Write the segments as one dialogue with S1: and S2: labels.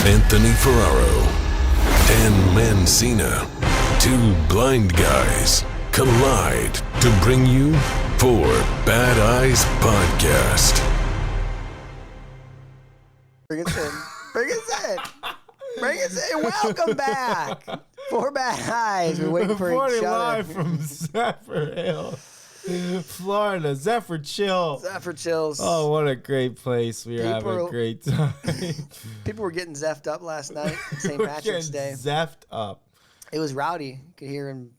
S1: Anthony Ferraro, Dan Mancina. Two blind guys collide to bring you Four Bad Eyes Podcast.
S2: Bring us in. Bring us in. Bring us in. Welcome back. Four Bad Eyes. We're waiting for each other.
S3: Live from Zephyrhills, Florida. Zephyrhills.
S2: Zephyrhills.
S3: Oh, what a great place. We were having a great time.
S2: People were getting zeffed up last night. St. Patrick's Day.
S3: Zeffed up.
S2: It was rowdy. You could hear him.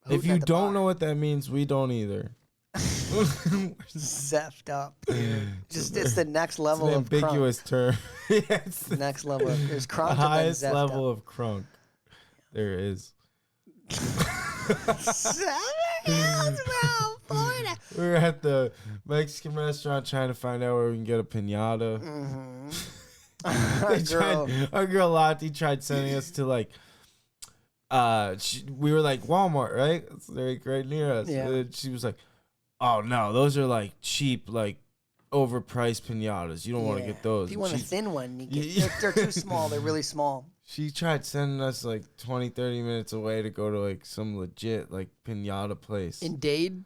S3: If you don't know what that means, we don't either.
S2: Zeffed up, dude. Just it's the next level
S3: it's an
S2: of
S3: ambiguous
S2: crunk.
S3: term. Yeah, it's
S2: The next level. There's crunk.
S3: the highest
S2: and then
S3: level of crunk there is.
S2: Zephyrhills, bro, Florida.
S3: We were at the Mexican restaurant trying to find out where we can get a piñata. Our girl Lottie tried sending us to like. We were like Walmart, right? It's right near us.
S2: Yeah.
S3: And she was like, "Oh no, those are like cheap, like overpriced piñatas. You don't want to get those."
S2: If you want a thin one, you get, they're too small. They're really small.
S3: She tried sending us like 20, 30 minutes away to go to like some legit like piñata place.
S2: In Dade?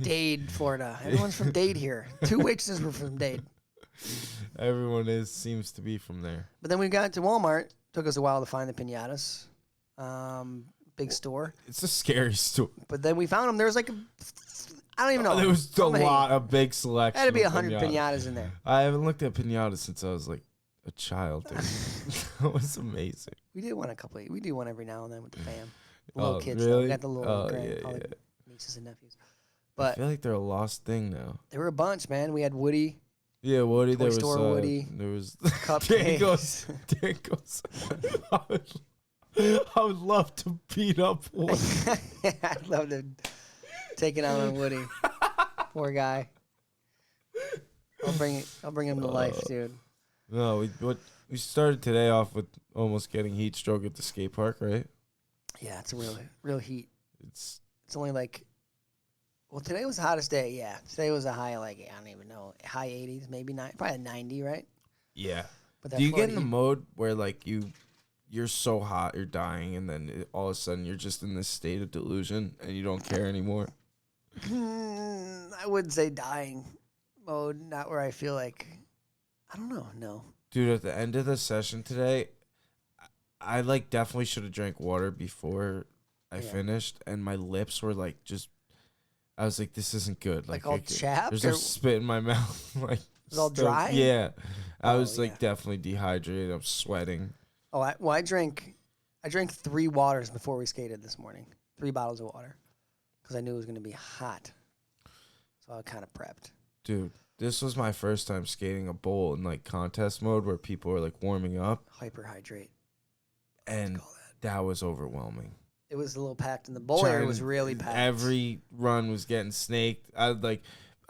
S2: Dade, Florida. Everyone's from Dade here. Two waitresses were from Dade.
S3: Everyone seems to be from there.
S2: But then we got to Walmart. Took us a while to find the piñatas. Big store.
S3: It's a scary store.
S2: But then we found them. There was like I don't even know.
S3: There was a big selection.
S2: Had to be
S3: of
S2: 100 piñatas in there.
S3: I haven't looked at piñatas since I was like a child. That was amazing.
S2: We did one We do one every now and then with the fam. The little kids.
S3: Really?
S2: Though. We got the little nieces and nephews. But
S3: I feel like they're a lost thing now.
S2: There were a bunch, man. We had Woody.
S3: Yeah, Woody.
S2: Toy Store Woody.
S3: There was
S2: Cupcakes.
S3: Dangles. I would love to beat up Woody.
S2: I'd love to take it out on Woody. Poor guy. I'll bring him to life, dude.
S3: No, we started today off with almost getting heat stroke at the skate park, right?
S2: Yeah, it's a real heat.
S3: It's
S2: only like, well, today was the hottest day. Yeah, today was a high like I don't even know, high 80s, maybe probably 90, right?
S3: Yeah.
S2: But that
S3: do you get
S2: Florida
S3: in the
S2: heat,
S3: mode where like you're so hot, you're dying, and then all of a sudden you're just in this state of delusion and you don't care anymore?
S2: I wouldn't say dying mode, not where I feel like, I don't know, no.
S3: Dude, at the end of the session today, I like definitely should have drank water before I finished, and my lips were like I was like, this isn't good.
S2: Like all chapped?
S3: There's no spit in my mouth. Like
S2: it was all dry?
S3: Yeah. I was like definitely dehydrated. I'm sweating.
S2: Oh, I drank 3 waters before we skated this morning. 3 bottles of water. Because I knew it was going to be hot. So I kind of prepped.
S3: Dude, this was my first time skating a bowl in like contest mode where people were like warming up.
S2: Hyperhydrate.
S3: And that was overwhelming.
S2: It was a little packed, and the bowl area was really packed.
S3: Every run was getting snaked. I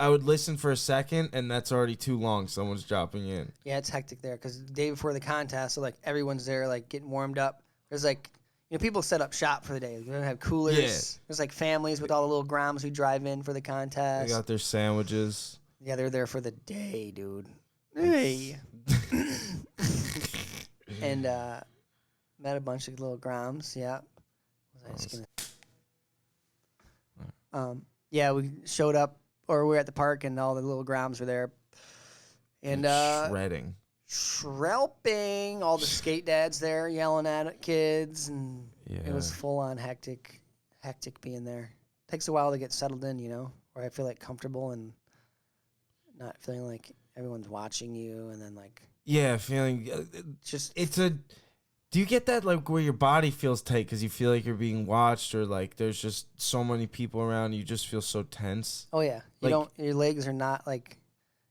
S3: would listen for a second, and that's already too long. Someone's dropping in. Yeah,
S2: it's hectic there because the day before the contest, so like everyone's there, like getting warmed up. There's like, people set up shop for the day. They have coolers. Yeah. There's like families with all the little groms who drive in for the contest.
S3: They got their sandwiches.
S2: Yeah, they're there for the day, dude. Hey. And met a bunch of little groms. Yeah. Yeah, we showed up, or we were at the park, and all the little groms were there. And shredding, all the skate dads there yelling at kids, and it was full on hectic being there. Takes a while to get settled in, where I feel like comfortable and not feeling like everyone's watching you, and then like
S3: feeling do you get that like where your body feels tight because you feel like you're being watched, or like there's just so many people around, you just feel so tense?
S2: Oh yeah, your legs are not like,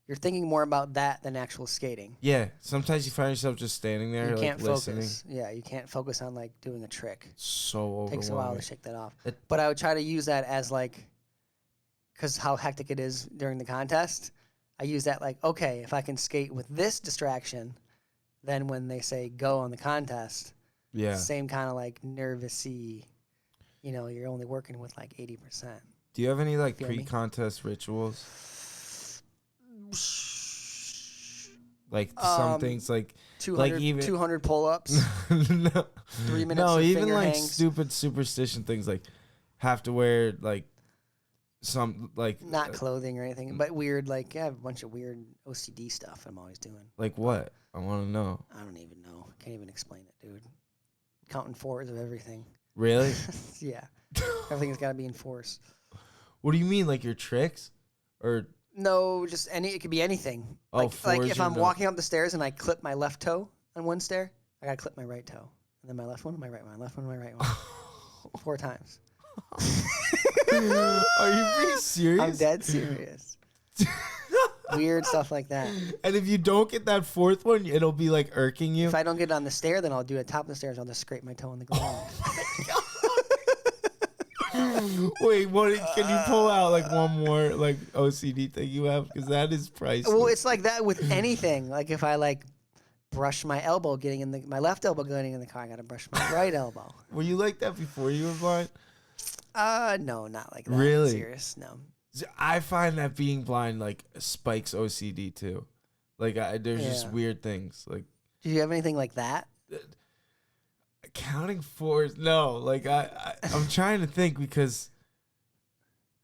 S2: you're thinking more about that than actual skating.
S3: Yeah, sometimes you find yourself just standing there,
S2: you can't
S3: listening.
S2: Focus. Yeah, you can't focus on like doing a trick.
S3: So overwhelming.
S2: Takes a while to shake that off. But I would try to use that as like, because how hectic it is during the contest, I use that like, okay, if I can skate with this distraction, then when they say go on the contest, same kind of like nervous-y, you're only working with like 80%.
S3: Do you have any like pre-contest rituals? Like some things like
S2: 200 pull-ups,
S3: no,
S2: 3 minutes
S3: no,
S2: of
S3: even
S2: finger
S3: like
S2: hangs.
S3: stupid superstition things like have to wear like some like
S2: Not clothing or anything, but weird, like, I have a bunch of weird OCD stuff I'm always doing.
S3: like what? I want to know.
S2: I don't even know. Can't even explain it, dude. Counting fours of everything.
S3: Really?
S2: Yeah. Everything's got to be in fours.
S3: What do you mean, like your tricks, or
S2: No, just it could be anything.
S3: Oh,
S2: like
S3: fours
S2: if
S3: or
S2: I'm
S3: no?
S2: walking up the stairs and I clip my left toe on one stair, I got to clip my right toe. And then my left one, my right one, left one, my right one. 4 times.
S3: are you being serious?
S2: I'm dead serious. Weird stuff like that.
S3: And if you don't get that fourth one, it'll be like irking you.
S2: If I don't get it on the stair, then I'll do it top of the stairs. I'll just scrape my toe on the ground.
S3: Wait, what? Can you pull out like one more like OCD thing you have? Because that is priceless.
S2: Well, it's like that with anything. Like if I like brush my elbow getting in my left elbow getting in the car, I gotta brush my right elbow.
S3: Were you like that before you were blind?
S2: No, not like that.
S3: Really?
S2: Serious? No.
S3: I find that being blind like spikes OCD too. Like there's just weird things. Like,
S2: do you have anything like that?
S3: Counting fours, no. Like I'm trying to think because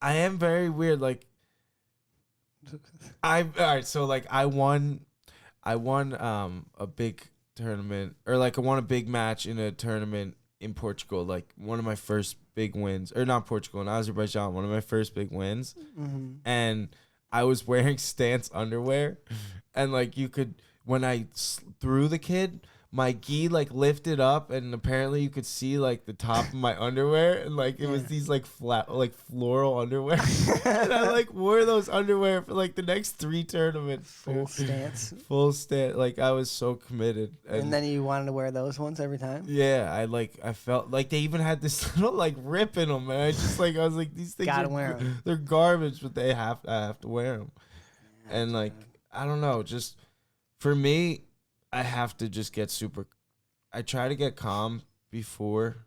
S3: I am very weird. Like all right. So like I won a big tournament, or like I won a big match in a tournament in Portugal. Like one of my first big wins, or not Portugal, in Azerbaijan. One of my first big wins, and I was wearing stance underwear, and like you could when I threw the kid. My gi like lifted up, and apparently you could see like the top of my underwear, and like it was these like flat like floral underwear. And I like wore those underwear for like the next 3 tournaments.
S2: Full stance.
S3: Full stance. Like I was so committed.
S2: And then you wanted to wear those ones every time?
S3: Yeah, I felt like they even had this little like rip in them, and I was like these things
S2: Gotta wear 'em.
S3: They're garbage, but I have to wear them. And like I don't know, just for me. I have to just get I try to get calm before.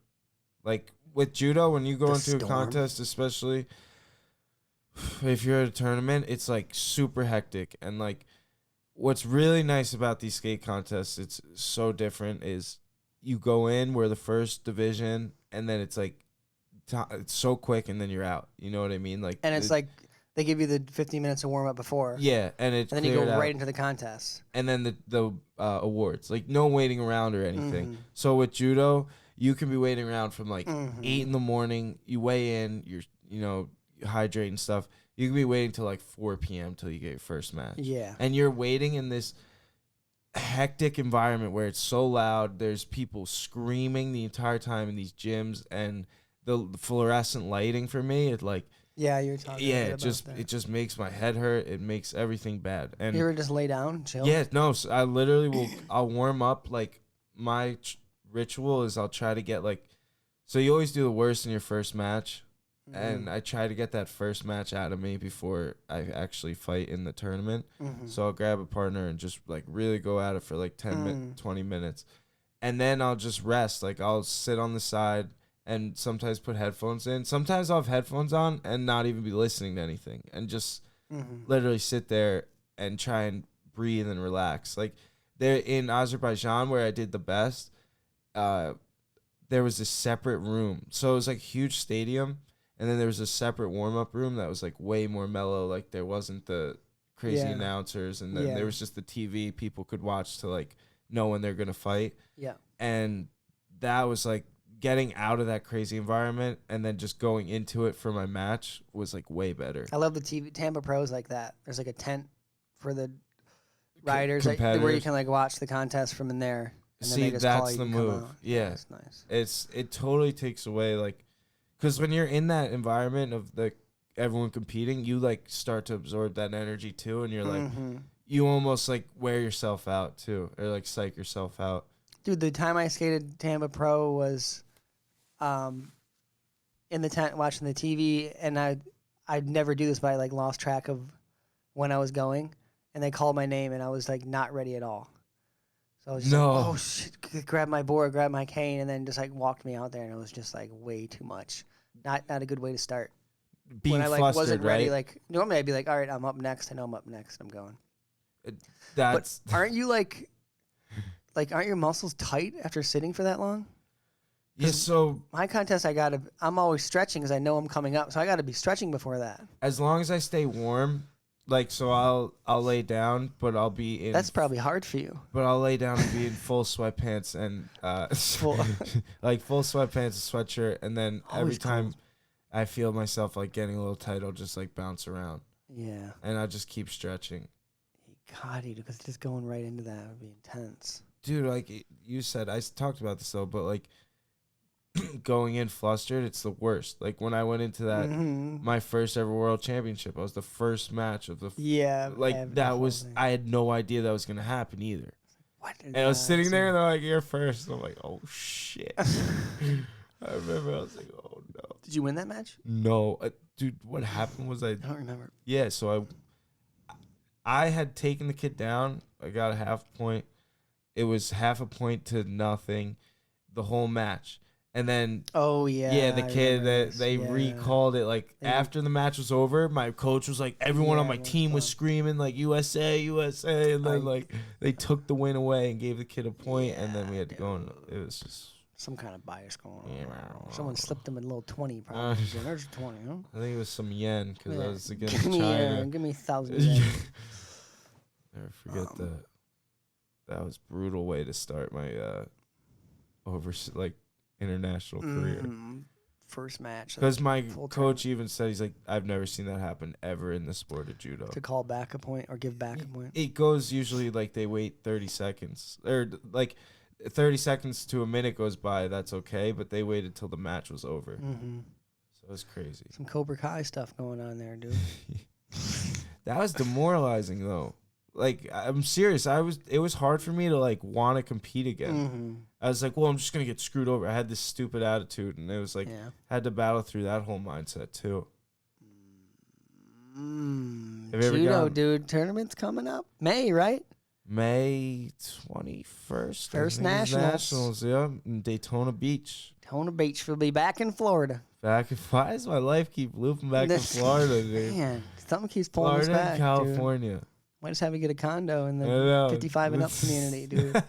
S3: Like with judo, when you go into a contest, especially if you're at a tournament, it's like super hectic. And like what's really nice about these skate contests, it's so different, is you go in, we're the first division, and then it's like it's so quick, and then you're out. You know what I mean? Like,
S2: and it's like they give you the 15 minutes of warm up before.
S3: Yeah, and
S2: then you go right into the contest.
S3: And then the awards, like no waiting around or anything. So with judo, you can be waiting around from like 8 in the morning. You weigh in, you hydrate and stuff. You can be waiting till like 4 p.m. till you get your first match.
S2: Yeah, and
S3: you're waiting in this hectic environment where it's so loud. There's people screaming the entire time in these gyms, and the fluorescent lighting for me, it like.
S2: Yeah, you're talking.
S3: Yeah, it just makes my head hurt. It makes everything bad. And
S2: you ever just lay down, chill?
S3: Yeah, no. So I literally I'll warm up. Like my ritual is I'll try to get like. So you always do the worst in your first match, and I try to get that first match out of me before I actually fight in the tournament. So I'll grab a partner and just like really go at it for like 20 minutes, and then I'll just rest. Like I'll sit on the side. And sometimes put headphones in. Sometimes I'll have headphones on and not even be listening to anything. And just literally sit there and try and breathe and relax. Like there in Azerbaijan where I did the best, there was a separate room. So it was like a huge stadium. And then there was a separate warm-up room that was like way more mellow. Like there wasn't the crazy announcers. And then there was just the TV people could watch to like know when they're going to fight. Yeah. And that was like, getting out of that crazy environment and then just going into it for my match was like way better.
S2: I love the TV Tampa Pros like that. There's like a tent for the riders where you can like watch the contest from in there. And
S3: See,
S2: then they just
S3: that's
S2: call you
S3: the
S2: to come
S3: move.
S2: out.
S3: Yeah,
S2: that's nice.
S3: It totally takes away like, because when you're in that environment of the everyone competing, you like start to absorb that energy too, and you're like, you almost like wear yourself out too, or like psych yourself out.
S2: Dude, the time I skated Tampa Pro was in the tent watching the TV, and I'd never do this, but I like lost track of when I was going, and they called my name, and I was like not ready at all. So I was just like, oh shit, grab my board, grab my cane, and then just like walked me out there, and it was just like way too much. Not a good way to start.
S3: Being
S2: when I like
S3: flustered,
S2: wasn't ready,
S3: right?
S2: like normally I'd be like, all right, I'm up next. I know I'm up next. I'm going.
S3: That's
S2: But aren't you like aren't your muscles tight after sitting for that long?
S3: yeah. So
S2: My contest, I'm always stretching because I know I'm coming up, so I gotta be stretching before that.
S3: as long as I stay warm, like so I'll lay down, but I'll be in.
S2: That's probably hard for you.
S3: But I'll lay down and be in full sweatpants and like full sweatpants and sweatshirt, and then every
S2: Always
S3: time
S2: cold.
S3: I feel myself like getting a little tight, I'll just like bounce around
S2: Yeah.
S3: and I just keep stretching.
S2: God, dude, because just going right into that would be intense.
S3: Dude, like you said, I talked about this though, but like going in flustered, it's the worst. Like when I went into that my first ever world championship, I was the first match of the
S2: Yeah.
S3: like that was I had no idea that was gonna happen either.
S2: What?
S3: And I was sitting there and they're like, "You're first." And I'm like, "Oh shit." I remember I was like, "Oh no."
S2: Did you win that match?
S3: No, dude, what happened was
S2: I don't remember.
S3: yeah, so I had taken the kid down. I got a half point. It was half a point to nothing the whole match. And then
S2: Oh yeah.
S3: yeah, the
S2: I
S3: kid
S2: remember
S3: that
S2: this.
S3: they
S2: Yeah.
S3: recalled it like after the match was over, my coach was like everyone on
S2: Yeah,
S3: my
S2: everyone's
S3: team was
S2: pumped.
S3: screaming like USA, USA, and then
S2: I-
S3: like they took the win away and gave the kid a point, and then we had to go and it was just
S2: Some kind of bias going on.
S3: Yeah.
S2: Someone slipped him a little 20 probably. There's a 20, huh?
S3: I think it was some yen because I was against
S2: Give me,
S3: China.
S2: give me 1,000 yen.
S3: Never forget that. That was brutal way to start my international career.
S2: First match.
S3: Because my
S2: full
S3: coach even said he's like, I've never seen that happen ever in the sport of judo.
S2: To call back a point or give back a point.
S3: It goes usually like they wait 30 seconds or like 30 seconds to a minute goes by. That's okay, but they waited till the match was over.
S2: Mm-hmm.
S3: So it was crazy.
S2: Some Cobra Kai stuff going on there, dude.
S3: That was demoralizing though. Like I'm serious. It was hard for me to like want to compete again.
S2: Mm-hmm.
S3: I was like, well, I'm just gonna get screwed over. I had this stupid attitude, and it was like had to battle through that whole mindset too. Have you ever
S2: Judo,
S3: gone-
S2: dude. Tournament's coming up. May, right?
S3: May 21st.
S2: First
S3: I think it's
S2: Nationals.
S3: yeah, in Daytona Beach.
S2: Daytona Beach will be back in Florida.
S3: Why does my life keep looping back to Florida, dude?
S2: Man, something keeps pulling us
S3: Florida
S2: back,
S3: and California.
S2: dude. Might just have to get a condo in
S3: I know.
S2: the 55 and up community, dude.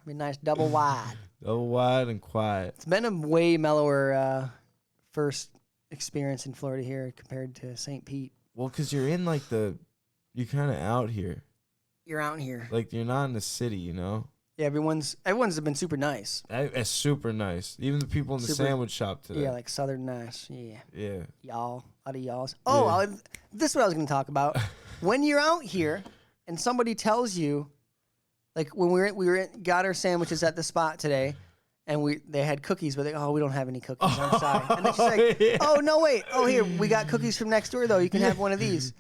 S2: Be nice double wide.
S3: Double wide and quiet.
S2: It's been a way mellower first experience in Florida here compared to St. Pete.
S3: Well, because you're in like you're kind of out here.
S2: You're out here.
S3: Like you're not in the city, you know?
S2: Yeah, everyone's been super nice.
S3: It's super nice. Even the people in the sandwich shop today.
S2: Yeah, like Southern nice. Yeah.
S3: Yeah.
S2: Y'all. A lot of y'alls. Oh, this is what I was going to talk about. When you're out here and somebody tells you, like when got our sandwiches at the spot today, and they had cookies, but we don't have any cookies. I'm sorry. And then she's like,
S3: yeah.
S2: oh no, wait. Oh here, we got cookies from next door though. You can have one of these.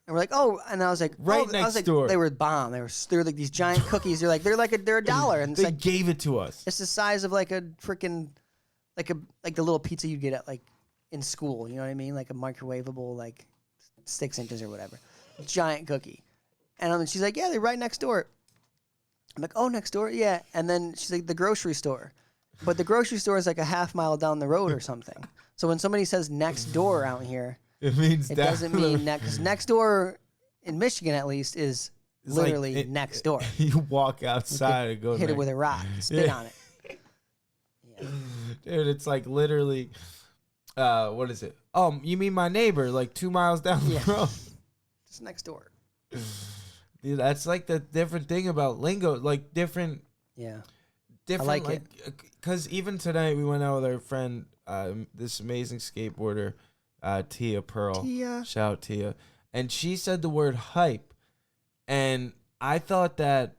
S2: And we're like, oh, and I was like,
S3: Next door.
S2: They were bomb. They were like these giant cookies. They're $1, and it's
S3: They
S2: like
S3: gave it to us.
S2: it's the size of like a freaking like the little pizza you get at like in school. You know what I mean? Like a microwavable, like 6 inches or whatever. Giant cookie. And she's like, yeah, they're right next door. I'm like, oh, next door? Yeah. And then she's like, the grocery store. But the grocery store is like a half mile down the road or something. So when somebody says next door out here,
S3: It means
S2: it doesn't mean next. 'Cause next door, in Michigan at least, is
S3: It's like
S2: literally next door.
S3: You walk outside and go
S2: Hit it
S3: next.
S2: with a rock, spit
S3: Yeah.
S2: on it. Yeah.
S3: Dude, it's like literally, what is it? Oh, you mean my neighbor, like 2 miles down the
S2: Yeah.
S3: road.
S2: Just next door.
S3: Dude, that's like the different thing about lingo, like different,
S2: Yeah.
S3: different,
S2: like
S3: because even today we went out with our friend, this amazing skateboarder, Tia Pearl.
S2: Tia.
S3: Shout out Tia. And she said the word hype, and I thought that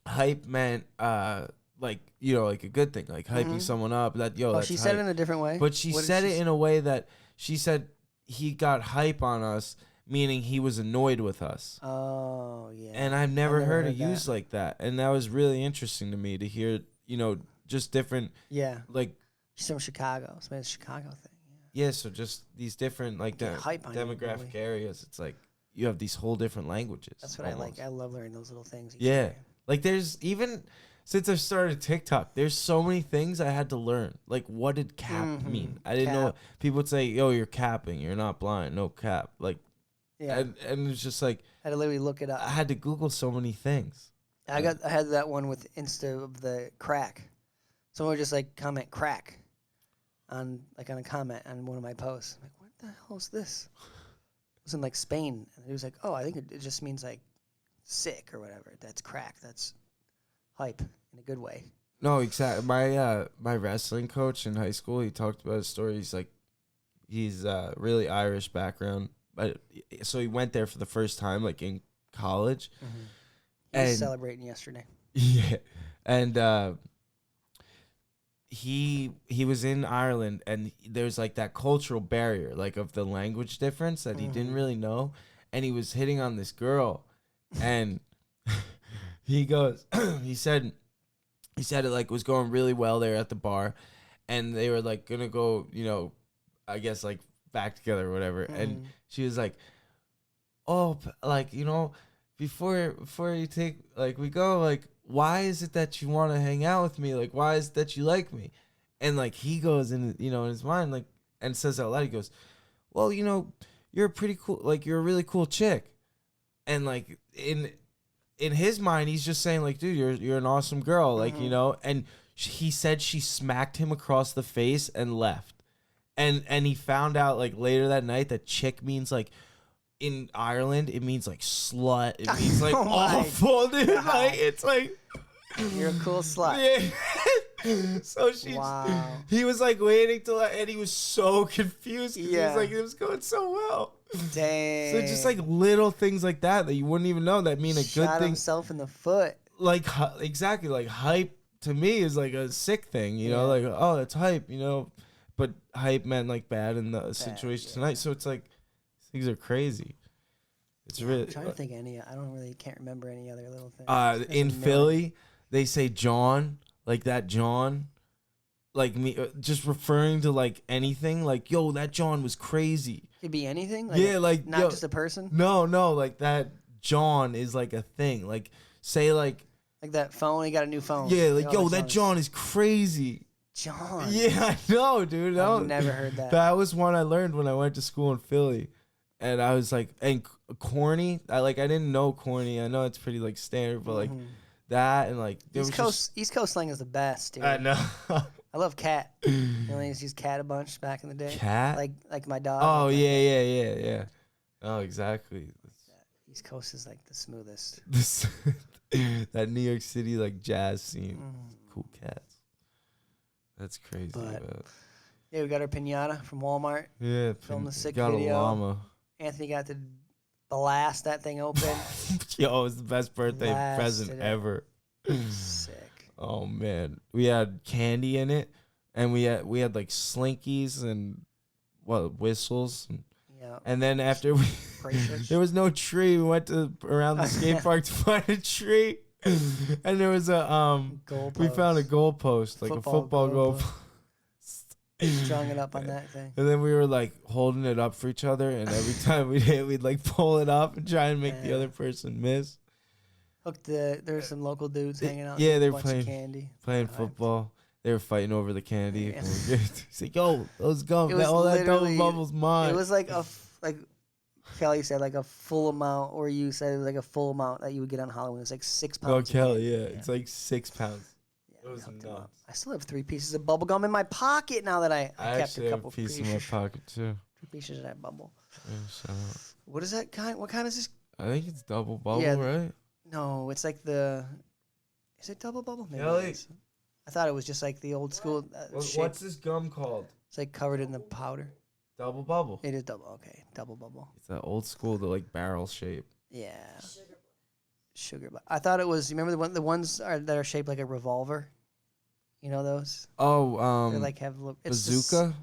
S3: hype meant, like, you know, like a good thing, like hyping someone up. That
S2: Oh,
S3: that's
S2: she said it
S3: hype.
S2: in a different way.
S3: But she
S2: What did
S3: said
S2: she
S3: it in a way that she said he got hype on us, meaning he was annoyed with us.
S2: Oh yeah.
S3: And I've never heard it
S2: that.
S3: used like that. And that was really interesting to me to hear, you know, just different,
S2: Yeah.
S3: like,
S2: She's from Chicago. So it's a Chicago thing.
S3: yeah, so just these different, like,
S2: Get hype on you,
S3: demographic
S2: really.
S3: areas. It's like you have these whole different languages.
S2: That's what I
S3: almost.
S2: like. I love learning those little things.
S3: Yeah. Like, there's even, since I've started TikTok, there's so many things I had to learn. Like, what did cap mean? I didn't know.
S2: Cap.
S3: People would say, yo, you're capping. You're not blind. No cap. Like,
S2: Yeah.
S3: And it's just like
S2: I had to literally look it up.
S3: I had to Google so many things.
S2: I had that one with Insta of the crack. Someone would just like comment crack on a comment on one of my posts. I'm like, what the hell is this? It was in like Spain, and he was like, oh, I think it just means like sick or whatever. That's crack. That's hype in a good way.
S3: No, exactly. My wrestling coach in high school, he talked about his story. He's like, he's really Irish background, but so he went there for the first time, like in college.
S2: Mm-hmm. He was celebrating yesterday.
S3: Yeah, and he was in Ireland, and there's like that cultural barrier, like of the language difference that he didn't really know, and he was hitting on this girl, and he goes, he said it like was going really well there at the bar, and they were like gonna go, I guess like back together or whatever, and she was like, oh, like before you take like we go, like why is it that you want to hang out with me, like why is it that you like me? And like he goes in in his mind, like, and says out loud, he goes, well, you're a pretty cool, like you're a really cool chick, and like in his mind he's just saying like, dude, you're an awesome girl, like and he said she smacked him across the face and left, and he found out like later that night that chick means like in Ireland it means like slut, it means like awful, dude.
S2: God.
S3: Like it's like
S2: You're a cool slut.
S3: yeah. So
S2: Wow.
S3: he was like waiting till, and he was so confused because he was like, it was going so well.
S2: Dang.
S3: So just like little things like that you wouldn't even know that mean a good
S2: Shot
S3: thing.
S2: himself in the foot.
S3: Like exactly, like hype to me is like a sick thing, like, oh, it's hype, but hype meant like bad in the situation tonight. So it's like things are crazy. It's really.
S2: I'm trying to think can't remember any other little things.
S3: In Philly, they say John, like that John, like me, just referring to like anything, like yo, that John was crazy.
S2: Could be anything.
S3: Like
S2: not just a person.
S3: No, like that John is like a thing. Like say like
S2: that phone. He got a new phone.
S3: Yeah, like yo, that John is crazy.
S2: John.
S3: Yeah, I know, dude.
S2: I've never heard that.
S3: That was one I learned when I went to school in Philly. And I was like, and corny. I didn't know corny. I know it's pretty like standard, but like that and like
S2: East Coast slang is the best, dude.
S3: I know.
S2: I love cat. I used to use cat a bunch back in the day.
S3: Cat?
S2: Like my dog.
S3: Oh yeah. Oh, exactly.
S2: East Coast is like the smoothest.
S3: That New York City like jazz scene. Cool cats. That's crazy.
S2: But yeah, we got our pinata from Walmart.
S3: Yeah,
S2: filmed the sick
S3: got
S2: video.
S3: a llama.
S2: Anthony got to blast that thing open.
S3: Yo, it was the best birthday present ever.
S2: Sick.
S3: Oh man, we had candy in it, and we had like slinkies and whistles.
S2: Yeah.
S3: And then after there was no tree. We went around the skate park to find a tree, and there was a we found a goalpost, like a football goalpost.
S2: Strung it up on that thing.
S3: And then we were like holding it up for each other, and every time we hit, we'd like pull it up and try and make the other person miss.
S2: There's some local dudes hanging out.
S3: Yeah, they're
S2: playing
S3: football. They were fighting over the candy. Yeah. He's like, yo, those gum, all that double bubble's mine.
S2: It was like like Kelly said, like a full amount, or you said it was like a full amount that you would get on Halloween. It's like 6 pounds.
S3: Oh, Kelly, yeah, it's like 6 pounds.
S2: Yeah, it was nuts. I still have 3 pieces of bubble gum in my pocket now that I kept a couple
S3: pieces in my pocket too.
S2: 2 pieces of that bubble.
S3: Yeah,
S2: what is that kind? What kind is this?
S3: I think it's double bubble, right?
S2: No, it's like the. Is it double bubble? Maybe
S3: Kelly.
S2: it is. I thought it was just like the old school.
S3: What's this gum called?
S2: It's like covered in the powder.
S3: Double bubble.
S2: It is double. Okay, double bubble.
S3: It's that old school, the like barrel shape.
S2: Yeah. Sugar. I thought it was. You remember the ones that are shaped like a revolver? You know those?
S3: Oh,
S2: they like have
S3: bazooka.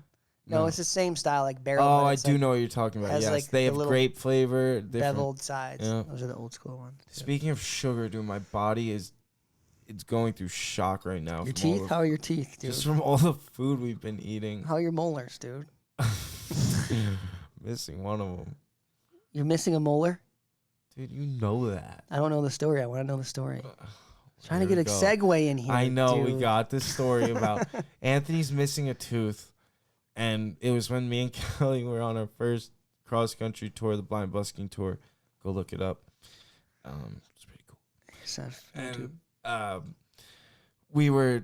S2: No, it's the same style, like barrel.
S3: Oh, I do know what you're talking about. Yes, they have grape flavor,
S2: beveled sides.
S3: Yeah.
S2: Those are the old school ones.
S3: Speaking of sugar, dude, my body it's going through shock right now.
S2: Your teeth? How are your teeth, dude?
S3: Just from all the food we've been eating.
S2: How are your molars, dude?
S3: Missing one of them.
S2: You're missing a molar?
S3: Dude, you know that.
S2: I don't know the story. I want to know the story. Trying to get a segue in here.
S3: I know,
S2: dude.
S3: we got this story about Anthony's missing a tooth. And it was when me and Kelly were on our first cross country tour, the blind busking tour. Go look it up. It's pretty cool. And we were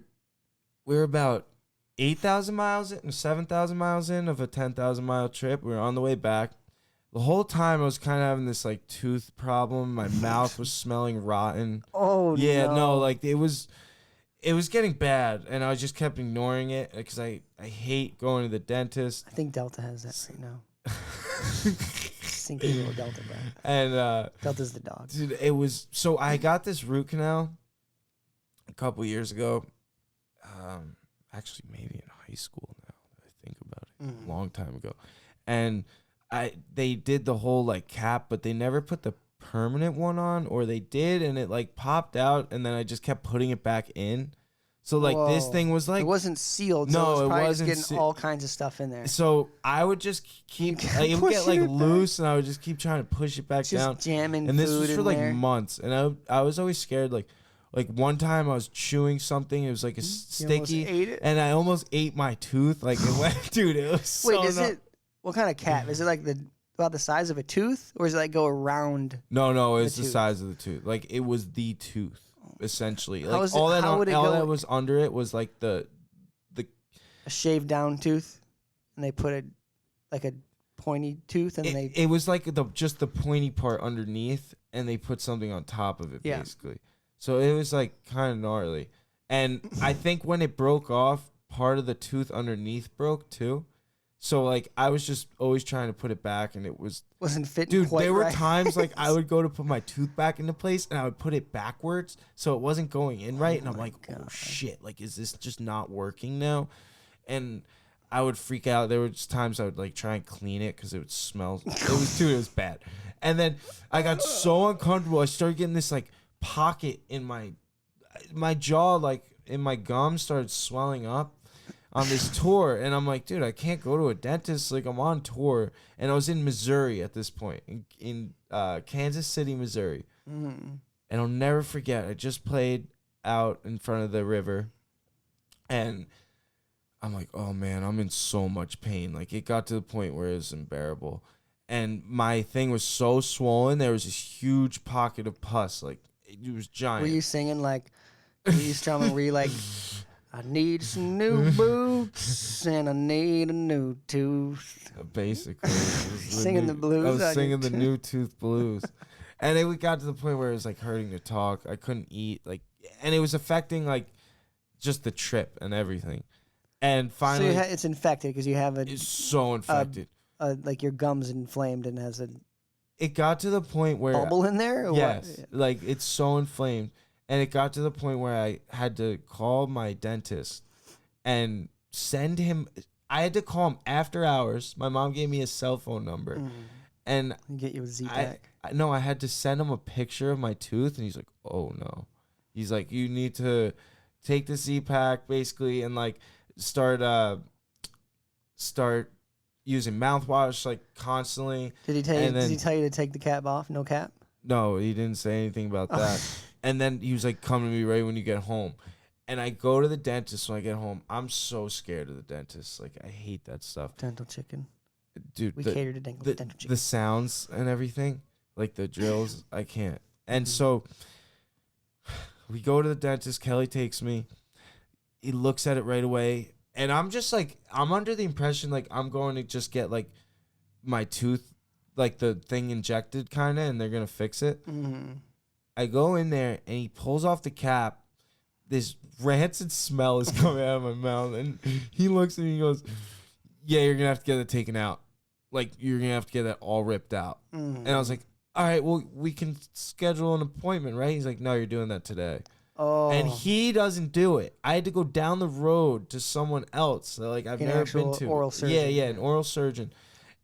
S3: about 8,000 miles in, 7,000 miles in of a 10,000 mile trip. We were on the way back. The whole time I was kind of having this like tooth problem. My mouth was smelling rotten.
S2: Oh
S3: yeah,
S2: no,
S3: like it was getting bad, and I just kept ignoring it because I hate going to the dentist.
S2: I think Delta has that right now. Stinky little Delta, bro.
S3: And
S2: Delta's the dog.
S3: dude, it was so I got this root canal a couple years ago. Actually, maybe in high school now that I think about it, a long time ago, and they did the whole like cap, but they never put the permanent one on, or they did and it like popped out, and then I just kept putting it back in. So like this thing was like,
S2: it wasn't sealed.
S3: No,
S2: so it was
S3: it
S2: probably
S3: wasn't
S2: just getting all kinds of stuff in there.
S3: So I would just keep like, it would get like loose, and I would just keep trying to push it back down.
S2: Just jamming
S3: and this
S2: food
S3: was for
S2: in
S3: like
S2: there.
S3: months, and I was always scared. Like one time I was chewing something, it was like a sticky,
S2: ate it?
S3: and I almost ate my tooth. Like it went, dude. It was
S2: Wait,
S3: so
S2: is it what kind of cap? Is it like about the size of a tooth, or does it like go around?
S3: No, it's the
S2: tooth?
S3: size of the tooth. Like it was the tooth, essentially.
S2: How
S3: Like
S2: is it-
S3: all that
S2: how would it go-
S3: that was under it was like the
S2: A shaved down tooth, and they put a pointy tooth, and they
S3: it was like just the pointy part underneath, and they put something on top of it,
S2: Yeah.
S3: basically. So it was like kind of gnarly. And I think when it broke off, part of the tooth underneath broke too. So like I was just always trying to put it back, and it
S2: wasn't fitting
S3: dude.
S2: quite
S3: There were
S2: right.
S3: times like I would go to put my tooth back into place, and I would put it backwards, so it wasn't going in right. And I'm like, oh shit, like is this just not working now? And I would freak out. There were just times I would like try and clean it because it would smell. It was bad. And then I got so uncomfortable. I started getting this like pocket in my jaw, like in my gums started swelling up on this tour. And I'm like, dude, I can't go to a dentist. Like I'm on tour, and I was in Missouri at this point, in Kansas City, Missouri. And I'll never forget. I just played out in front of the river, and I'm like, oh man, I'm in so much pain. Like it got to the point where it was unbearable. And my thing was so swollen, there was this huge pocket of pus. Like it was giant.
S2: Were you singing like? Were you strumming? Were you like? I need some new boots and I need a new tooth.
S3: Basically, it was
S2: Singing the blues
S3: I was
S2: on
S3: singing
S2: your
S3: the
S2: tooth.
S3: new tooth blues, and it got to the point where it was like hurting to talk. I couldn't eat, like, and it was affecting like just the trip and everything. And finally,
S2: So it's infected because you have
S3: it's so infected.
S2: like your gums inflamed and has a
S3: It got to the point where
S2: bubble in there. Or
S3: yes,
S2: what?
S3: like it's so inflamed, and it got to the point where I had to call my dentist and send him. I had to call him after hours. My mom gave me his cell phone number, and
S2: You get you a Z-Pack.
S3: I had to send him a picture of my tooth, and he's like, "Oh no," he's like, "You need to take the Z-Pack basically, and like start using mouthwash like constantly."
S2: Did he tell you?
S3: and
S2: Did he
S3: then-
S2: tell you to take the cap off? No cap.
S3: No, he didn't say anything about that. And then he was like, "Come to me right when you get home." And I go to the dentist when I get home. I'm so scared of the dentist. Like I hate that stuff,
S2: Dental chicken.
S3: dude.
S2: We
S3: the,
S2: cater to dental
S3: the,
S2: chicken.
S3: the sounds and everything, like the drills, I can't. And so we go to the dentist. Kelly takes me. He looks at it right away, and I'm just like, I'm under the impression like I'm going to just get like my tooth, like the thing injected kind of, and they're gonna fix it. I go in there, and he pulls off the cap. This rancid smell is coming out of my mouth, and he looks at me and goes, "Yeah, you're gonna have to get it taken out. Like you're gonna have to get that all ripped out." And I was like, "All right, well, we can schedule an appointment, right?" He's like, "No, you're doing that today."
S2: Oh,
S3: And he doesn't do it. I had to go down the road to someone else that like I've
S2: An
S3: never
S2: actual
S3: been to.
S2: oral surgeon.
S3: Yeah, an oral surgeon.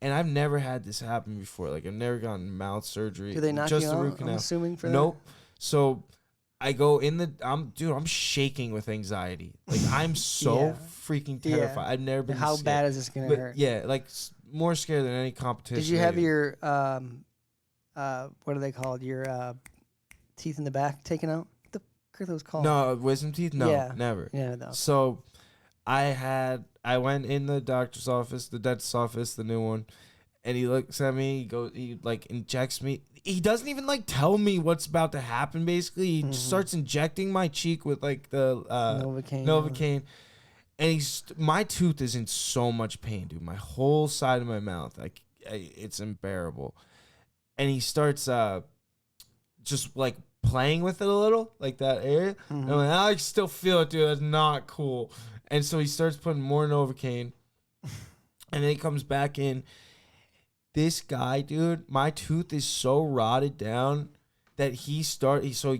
S3: And I've never had this happen before. Like I've never gotten mouth surgery.
S2: do they knock
S3: just
S2: you
S3: the root
S2: out?
S3: canal.
S2: I'm assuming for
S3: Nope. So I go in the I'm shaking with anxiety. Like I'm so
S2: Yeah.
S3: freaking
S2: Yeah.
S3: terrified. I've never
S2: that.
S3: been
S2: How
S3: scared.
S2: bad is this gonna
S3: But
S2: hurt?
S3: yeah, like more scared than any competition.
S2: Did you have
S3: maybe.
S2: your what are they called? Your teeth in the back taken out? What the frick are those called?
S3: No, wisdom teeth? No,
S2: Yeah.
S3: never.
S2: Yeah, no.
S3: So I went in the doctor's office, the dentist's office, the new one, And he looks at me, he like injects me. He doesn't even like tell me what's about to happen, basically. He just starts injecting my cheek with like the Novocaine. And my tooth is in so much pain, dude. My whole side of my mouth, like it's unbearable. And he starts just like playing with it a little, like that area. And I'm like, I still feel it, dude. That's not cool. And so he starts putting more Novocaine. And then he comes back in. This guy, dude, my tooth is so rotted down that he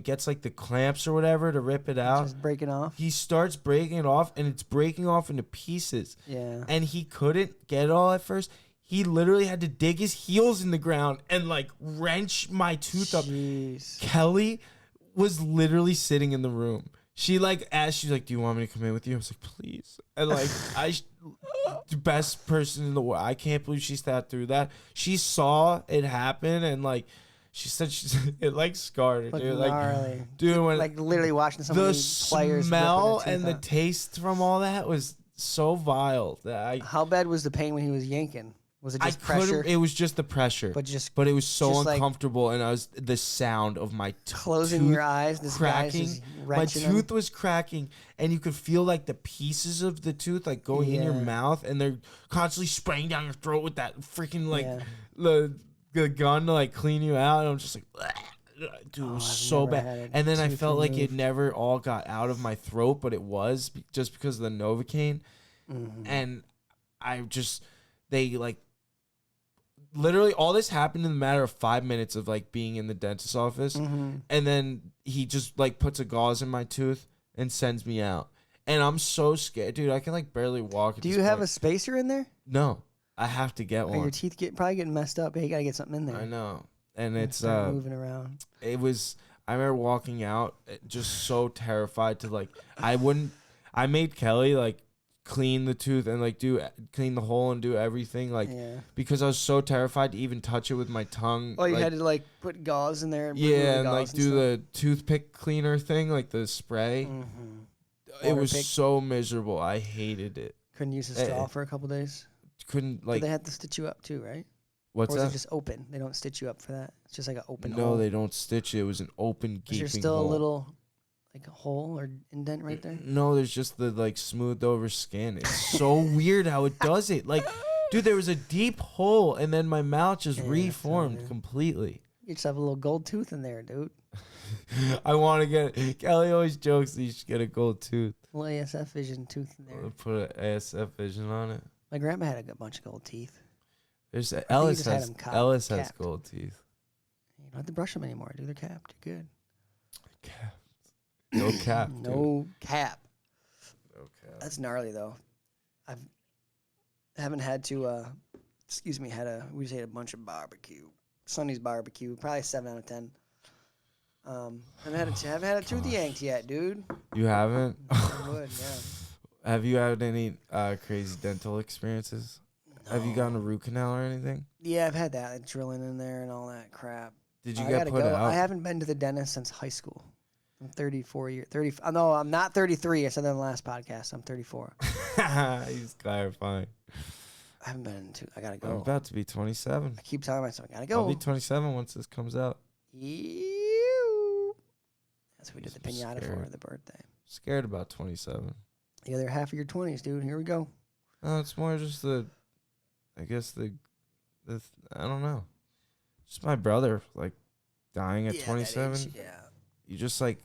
S3: gets like the clamps or whatever to rip it out.
S2: Just break it off.
S3: He starts breaking it off, and it's breaking off into pieces.
S2: Yeah.
S3: And he couldn't get it all at first. He literally had to dig his heels in the ground and like wrench my tooth up. Kelly was literally sitting in the room. She like asked, she's like, "Do you want me to come in with you?" I was like, "Please." And like, the best person in the world. I can't believe she sat through that. She saw it happen, and like, she said it like scarred her, dude.
S2: Gnarly.
S3: Like, dude, when
S2: like literally watching some of these players.
S3: The smell and the taste from all that was so vile that
S2: How bad was the pain when he was yanking? Was it just pressure?
S3: It was just the pressure. But it was so uncomfortable, and the sound of my
S2: closing your eyes, this
S3: cracking. My tooth
S2: them.
S3: was cracking, and you could feel like the pieces of the tooth like going in your mouth, and they're constantly spraying down your throat with that freaking like the gun to like clean you out. And I'm just like, dude, it was so bad. And then I felt like it never all got out of my throat, but it was just because of the Novocaine, and they like. Literally, all this happened in a matter of 5 minutes of like being in the dentist's office, and then he just like puts a gauze in my tooth and sends me out. And I'm so scared, dude. I can like barely walk.
S2: Do you have a spacer in there?
S3: No, I have to get one.
S2: Your teeth probably getting messed up. Hey, you gotta get something in there.
S3: I know, and it's
S2: moving around.
S3: It was. I remember walking out, just so terrified to like. I made Kelly like clean the tooth and like clean the hole and do everything like because I was so terrified to even touch it with my tongue.
S2: Oh, you had to like put gauze in there.
S3: And like do the toothpick cleaner thing, like the spray. It was so miserable. I hated it.
S2: Couldn't use a straw for a couple days.
S3: Couldn't like.
S2: But they had to stitch you up too, right?
S3: What's
S2: or was
S3: that?
S2: it just open? They don't stitch you up for that. It's just like an open.
S3: No,
S2: hole.
S3: They don't stitch it. It was an open gaping hole.
S2: There's still a little. Like a hole or indent right there?
S3: No, there's just the like smoothed over skin. It's so weird how it does it. Like, dude, there was a deep hole and then my mouth just reformed completely.
S2: You just have a little gold tooth in there, dude.
S3: I want to get Kelly always jokes that you should get a gold tooth.
S2: A little ASF vision tooth in there.
S3: Put an ASF vision on it.
S2: My grandma had a bunch of gold teeth.
S3: Ellis has gold teeth.
S2: You don't have to brush them anymore, dude. They're capped. You're good.
S3: Capped. No cap.
S2: No cap. That's gnarly though. I haven't had to. We just ate a bunch of barbecue. Sonny's barbecue, probably 7 out of 10. Haven't had a tooth yanked yet, dude.
S3: You haven't?
S2: I would, yeah.
S3: Have you had any crazy dental experiences? No. Have you gotten a root canal or anything?
S2: Yeah, I've had that, like, drilling in there and all that crap.
S3: Did you get put out?
S2: I haven't been to the dentist since high school. I'm 34 years. No, I'm not 33. I said that in the last podcast. I'm 34.
S3: He's clarifying.
S2: I haven't been to. I gotta go.
S3: I'm about to be 27.
S2: I keep telling myself I gotta go.
S3: I'll be 27 once this comes out.
S2: Ew. That's what we did the pinata for the birthday.
S3: Scared about 27.
S2: The other half of your 20s, dude. Here we go.
S3: No, it's more just I don't know. Just my brother, like, dying at 27.
S2: Yeah.
S3: You just like,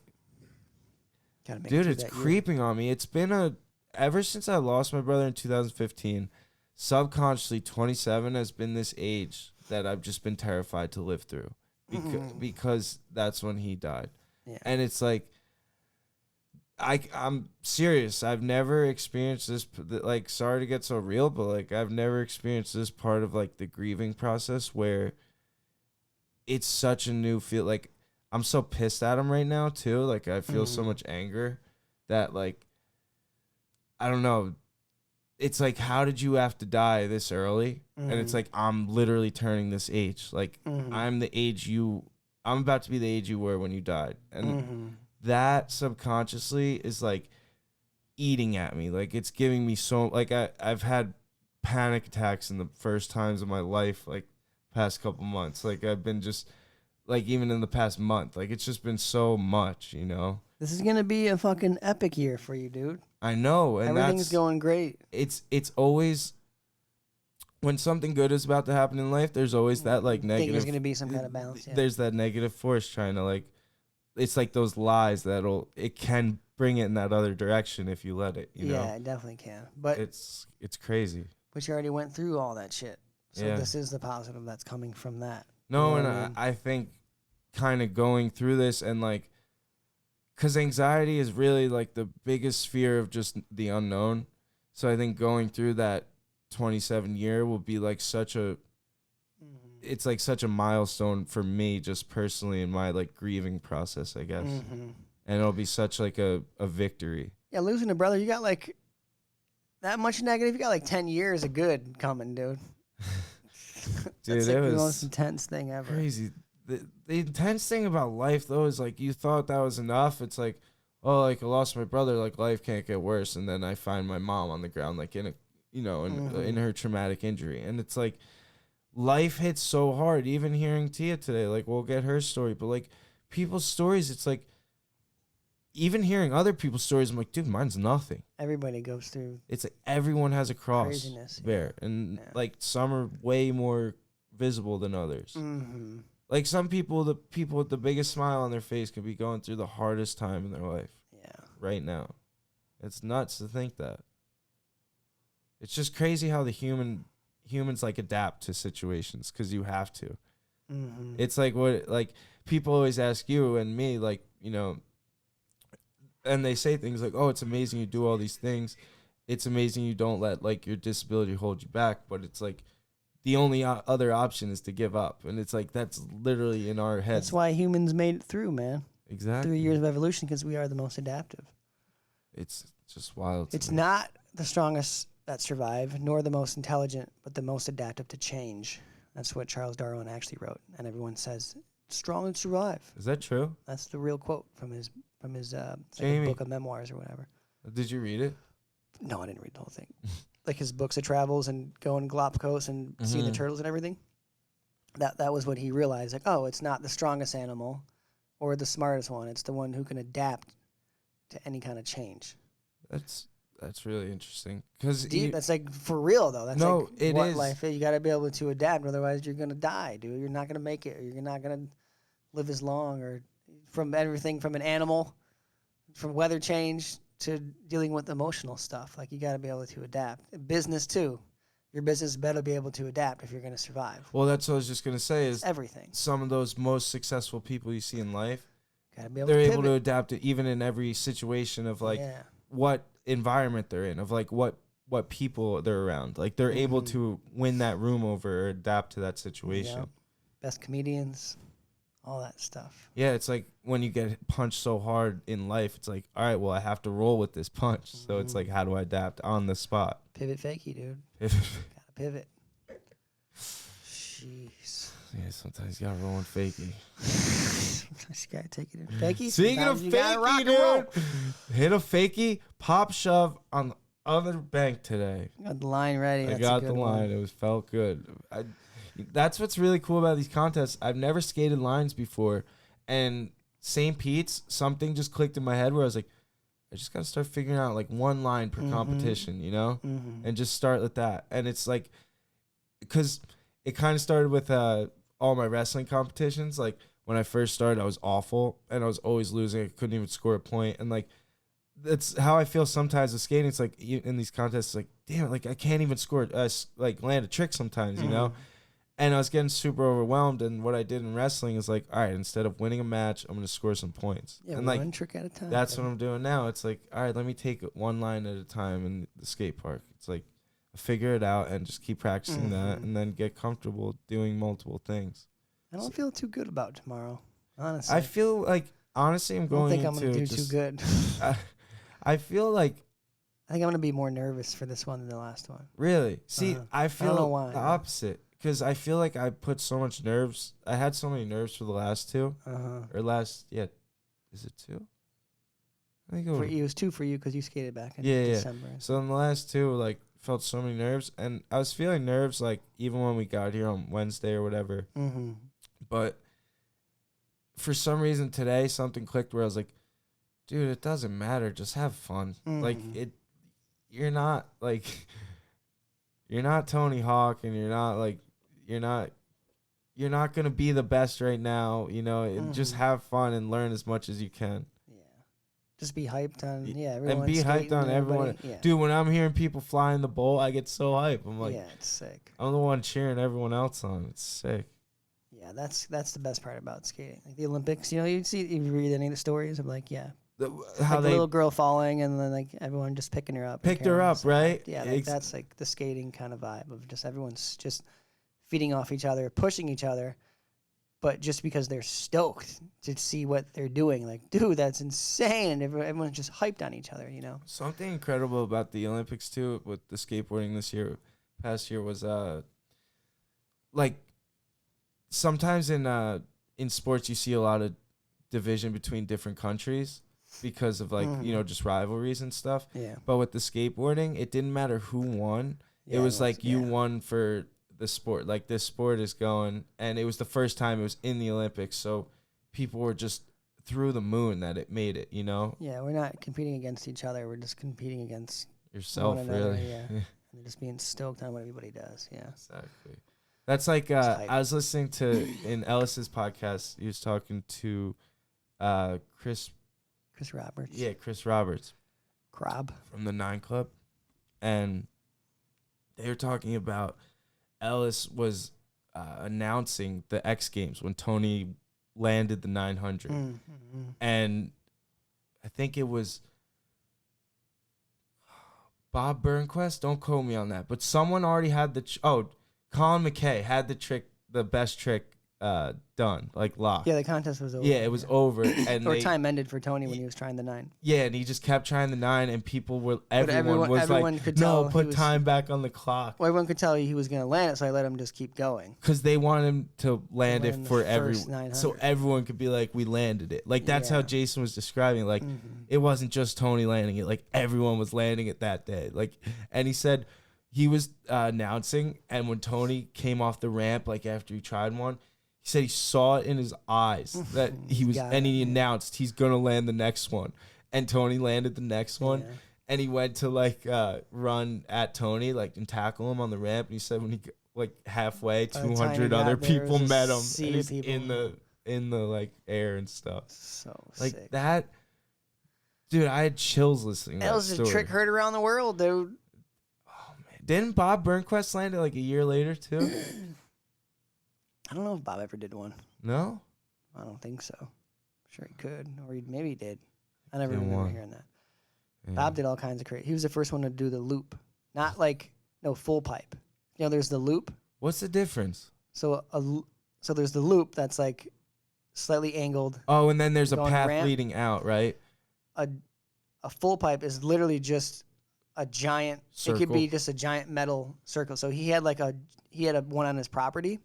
S2: make
S3: dude, it's creeping on me. It's been ever since I lost my brother in 2015, subconsciously 27 has been this age that I've just been terrified to live through because that's when he died. Yeah. And it's like, I'm serious. I've never experienced this, like, sorry to get so real, but like, I've never experienced this part of like the grieving process where it's such a new feel. Like, I'm so pissed at him right now too. Like, I feel so much anger that, like, I don't know. It's like, how did you have to die this early? And it's like, I'm literally turning this age. Like, I'm about to be the age you were when you died. And that subconsciously is like eating at me. Like, it's giving me so, like, I've had panic attacks in the first times of my life, like past couple months. Like I've been just like even in the past month, like it's just been so much, you know.
S2: This is gonna be a fucking epic year for you, dude.
S3: I know, and
S2: Everything's going great.
S3: It's always when something good is about to happen in life. There's always that like
S2: I think
S3: negative.
S2: there's gonna be some kind of balance. Yeah.
S3: There's that negative force trying to like. It's like those lies it can bring it in that other direction if you let it. You know?
S2: Yeah, it definitely can. But
S3: it's crazy.
S2: But you already went through all that shit. So
S3: Yeah.
S2: this is the positive that's coming from that.
S3: No,
S2: You know
S3: and
S2: what I mean?
S3: I think kind of going through this and like, because anxiety is really like the biggest fear of just the unknown. So I think going through that 27 year will be like it's like such a milestone for me just personally in my like grieving process, I guess.
S2: Mm-hmm.
S3: And it'll be such like a victory.
S2: Yeah, losing a brother, you got like that much negative. You got like 10 years of good coming, dude.
S3: Dude,
S2: That's
S3: it
S2: like the
S3: was
S2: most intense thing ever.
S3: crazy. The intense thing about life though is like you thought that was enough. It's like, oh, like I lost my brother, like life can't get worse. And then I find my mom on the ground, like in a, you know, in her traumatic injury. And it's like life hits so hard. Even hearing Tia today, like we'll get her story, but like people's stories, it's like even hearing other people's stories, I'm like, dude, mine's nothing.
S2: Everybody goes through.
S3: It's like everyone has a cross
S2: Craziness,
S3: there, and
S2: Yeah.
S3: like some are way more visible than others.
S2: Mm-hmm.
S3: Like some people, the people with the biggest smile on their face could be going through the hardest time in their life
S2: Yeah.
S3: right now. It's nuts to think that. It's just crazy how the humans like adapt to situations because you have to.
S2: Mm-hmm.
S3: It's like what like people always ask you and me, like, you know, and they say things like, oh, it's amazing you do all these things. It's amazing you don't let like your disability hold you back. But it's like the only other option is to give up. And it's like that's literally in our heads.
S2: That's why humans made it through, man.
S3: Exactly.
S2: 3 years of evolution because we are the most adaptive.
S3: It's just wild.
S2: It's not the strongest that survive, nor the most intelligent, but the most adaptive to change. That's what Charles Darwin actually wrote. And everyone says, strong and survive.
S3: Is that true?
S2: That's the real quote from his it's like a
S3: Jamie.
S2: book of memoirs or whatever.
S3: Did you read it?
S2: No, I didn't read the whole thing. Like his books of travels and going to Galapagos and seeing the turtles and everything. That was what he realized. Like, oh, it's not the strongest animal or the smartest one. It's the one who can adapt to any kind of change.
S3: That's really interesting. Because
S2: That's like for real though. That's
S3: No,
S2: like
S3: it
S2: what
S3: is.
S2: life is. You got to be able to adapt. Otherwise, you're gonna die, dude. You're not gonna make it. Or you're not gonna live as long. Or from everything from an animal, from weather change to dealing with emotional stuff. Like you got to be able to adapt. Business too. Your business better be able to adapt if you're gonna survive.
S3: well, that's what I was just gonna say is
S2: Everything.
S3: some of those most successful people you see in life,
S2: Got to be able
S3: they're
S2: to
S3: able to
S2: pivot.
S3: adapt it even in every situation of like
S2: Yeah.
S3: what environment they're in, of like what people they're around. Like they're able to win that room over or adapt to that situation.
S2: Yep. Best comedians, all that stuff.
S3: Yeah, it's like when you get punched so hard in life, it's like, all right, well, I have to roll with this punch. So it's like, how do I adapt on the spot?
S2: Pivot fakey, dude. Gotta pivot. Jeez.
S3: Yeah, sometimes you gotta roll and fakey.
S2: Just gotta take it in. Fakey.
S3: Speaking of
S2: sometimes you gotta rock
S3: fakey,
S2: and roll.
S3: dude, hit a fakey, pop shove on the other bank today.
S2: Got the line ready.
S3: I
S2: That's
S3: got
S2: a
S3: the
S2: good
S3: line.
S2: One.
S3: It felt good. That's what's really cool about these contests. I've never skated lines before, and St. Pete's, something just clicked in my head where I was like, I just gotta start figuring out like one line per competition, you know, and just start with that. And it's like, because it kind of started with all my wrestling competitions. Like when I first started, I was awful and I was always losing. I couldn't even score a point, and like that's how I feel sometimes with skating. It's like in these contests, it's like damn it, like I can't even score, like land a trick sometimes, you know. And I was getting super overwhelmed. And what I did in wrestling is like, all right, instead of winning a match, I'm gonna score some points.
S2: Yeah,
S3: and
S2: one
S3: like
S2: trick at a time.
S3: that's what I'm doing now. It's like, all right, let me take it one line at a time in the skate park. It's like I figure it out and just keep practicing that, and then get comfortable doing multiple things.
S2: I don't feel too good about tomorrow, honestly.
S3: I feel like honestly, I'm
S2: I
S3: going.
S2: don't think I'm
S3: into
S2: gonna do
S3: just,
S2: too good.
S3: I feel like
S2: I think I'm gonna be more nervous for this one than the last one.
S3: really. See, I feel
S2: know why.
S3: the opposite because I feel like I put so much nerves. I had so many nerves for the last two or last. Yeah, is it two? I think
S2: It was 2 for you because you skated back in
S3: Yeah.
S2: December.
S3: So in the last two, like felt so many nerves, and I was feeling nerves like even when we got here on Wednesday or whatever.
S2: Mm-hmm.
S3: But for some reason today, something clicked where I was like, dude, it doesn't matter. Just have fun.
S2: Mm-hmm.
S3: Like you're not Tony Hawk, and you're not gonna be the best right now. And just have fun and learn as much as you can.
S2: Just be hyped on, everyone.
S3: And be hyped on everyone.
S2: Yeah.
S3: Dude, when I'm hearing people flying the bowl, I get so hyped. I'm like,
S2: yeah, it's sick.
S3: I'm the one cheering everyone else on. It's sick.
S2: Yeah, that's the best part about skating. Like the Olympics, you read any of the stories of like,
S3: How
S2: like
S3: they
S2: the little girl falling and then like everyone just picking her up.
S3: picked her up, right?
S2: Yeah, like, that's like the skating kind of vibe of just everyone's just feeding off each other, pushing each other. But just because they're stoked to see what they're doing, like, dude, that's insane. Everyone's just hyped on each other,
S3: Something incredible about the Olympics too, with the skateboarding past year was like sometimes in sports you see a lot of division between different countries because of like just rivalries and stuff.
S2: Yeah.
S3: But with the skateboarding, it didn't matter who won. It was like you won for the sport. Like this sport is going, and it was the first time it was in the Olympics, so people were just through the moon that it made it.
S2: Yeah, we're not competing against each other. We're just competing against
S3: yourself,
S2: one another,
S3: really.
S2: Yeah. And just being stoked on what everybody does. Yeah.
S3: Exactly. That's like I was listening to in Ellis's podcast. He was talking to Chris
S2: Roberts.
S3: Yeah, Chris Roberts.
S2: Crab.
S3: From the 9 Club. And they were talking about Ellis was announcing the X Games when Tony landed the 900.
S2: Mm-hmm.
S3: And I think it was Bob Burnquist. Don't quote me on that. But someone already had Colin McKay had the best trick done, like locked.
S2: Yeah, the contest was over.
S3: Yeah, it was over. And
S2: time ended for Tony when he was trying the 9.
S3: Yeah, and he just kept trying the 9, and everyone was like,
S2: could tell
S3: no, put time back on the clock.
S2: Well, everyone could tell he was going to land it, so I let him just keep going.
S3: Because they wanted him to land it for everyone.
S2: 900.
S3: So everyone could be like, we landed it. Like, that's how Jason was describing. Like, it wasn't just Tony landing it. Like, everyone was landing it that day. Like, and he said he was announcing, and when Tony came off the ramp, like, after he tried one, he said he saw it in his eyes that he was, and he announced he's going to land the next one. And Tony landed the next one. And he went to like run at Tony, like, and tackle him on the ramp. And he said when he like halfway, 200 other people met him. And he's in the like air and stuff.
S2: So
S3: like
S2: sick.
S3: That. Dude, I had chills listening to that story.
S2: That was a trick heard around the world, dude.
S3: Oh man, didn't Bob Burnquist land it like a year later too?
S2: I don't know if Bob ever did one.
S3: No?
S2: I don't think so. I'm sure he could. Or maybe he did. I never remember hearing that. Yeah. Bob did all kinds of crazy. He was the first one to do the loop. Not like, full pipe. There's the loop.
S3: What's the difference?
S2: So there's the loop that's like slightly angled.
S3: Oh, and then there's a path leading out, right?
S2: A full pipe is literally just a giant circle. It could be just a giant metal circle. So he had one on his property.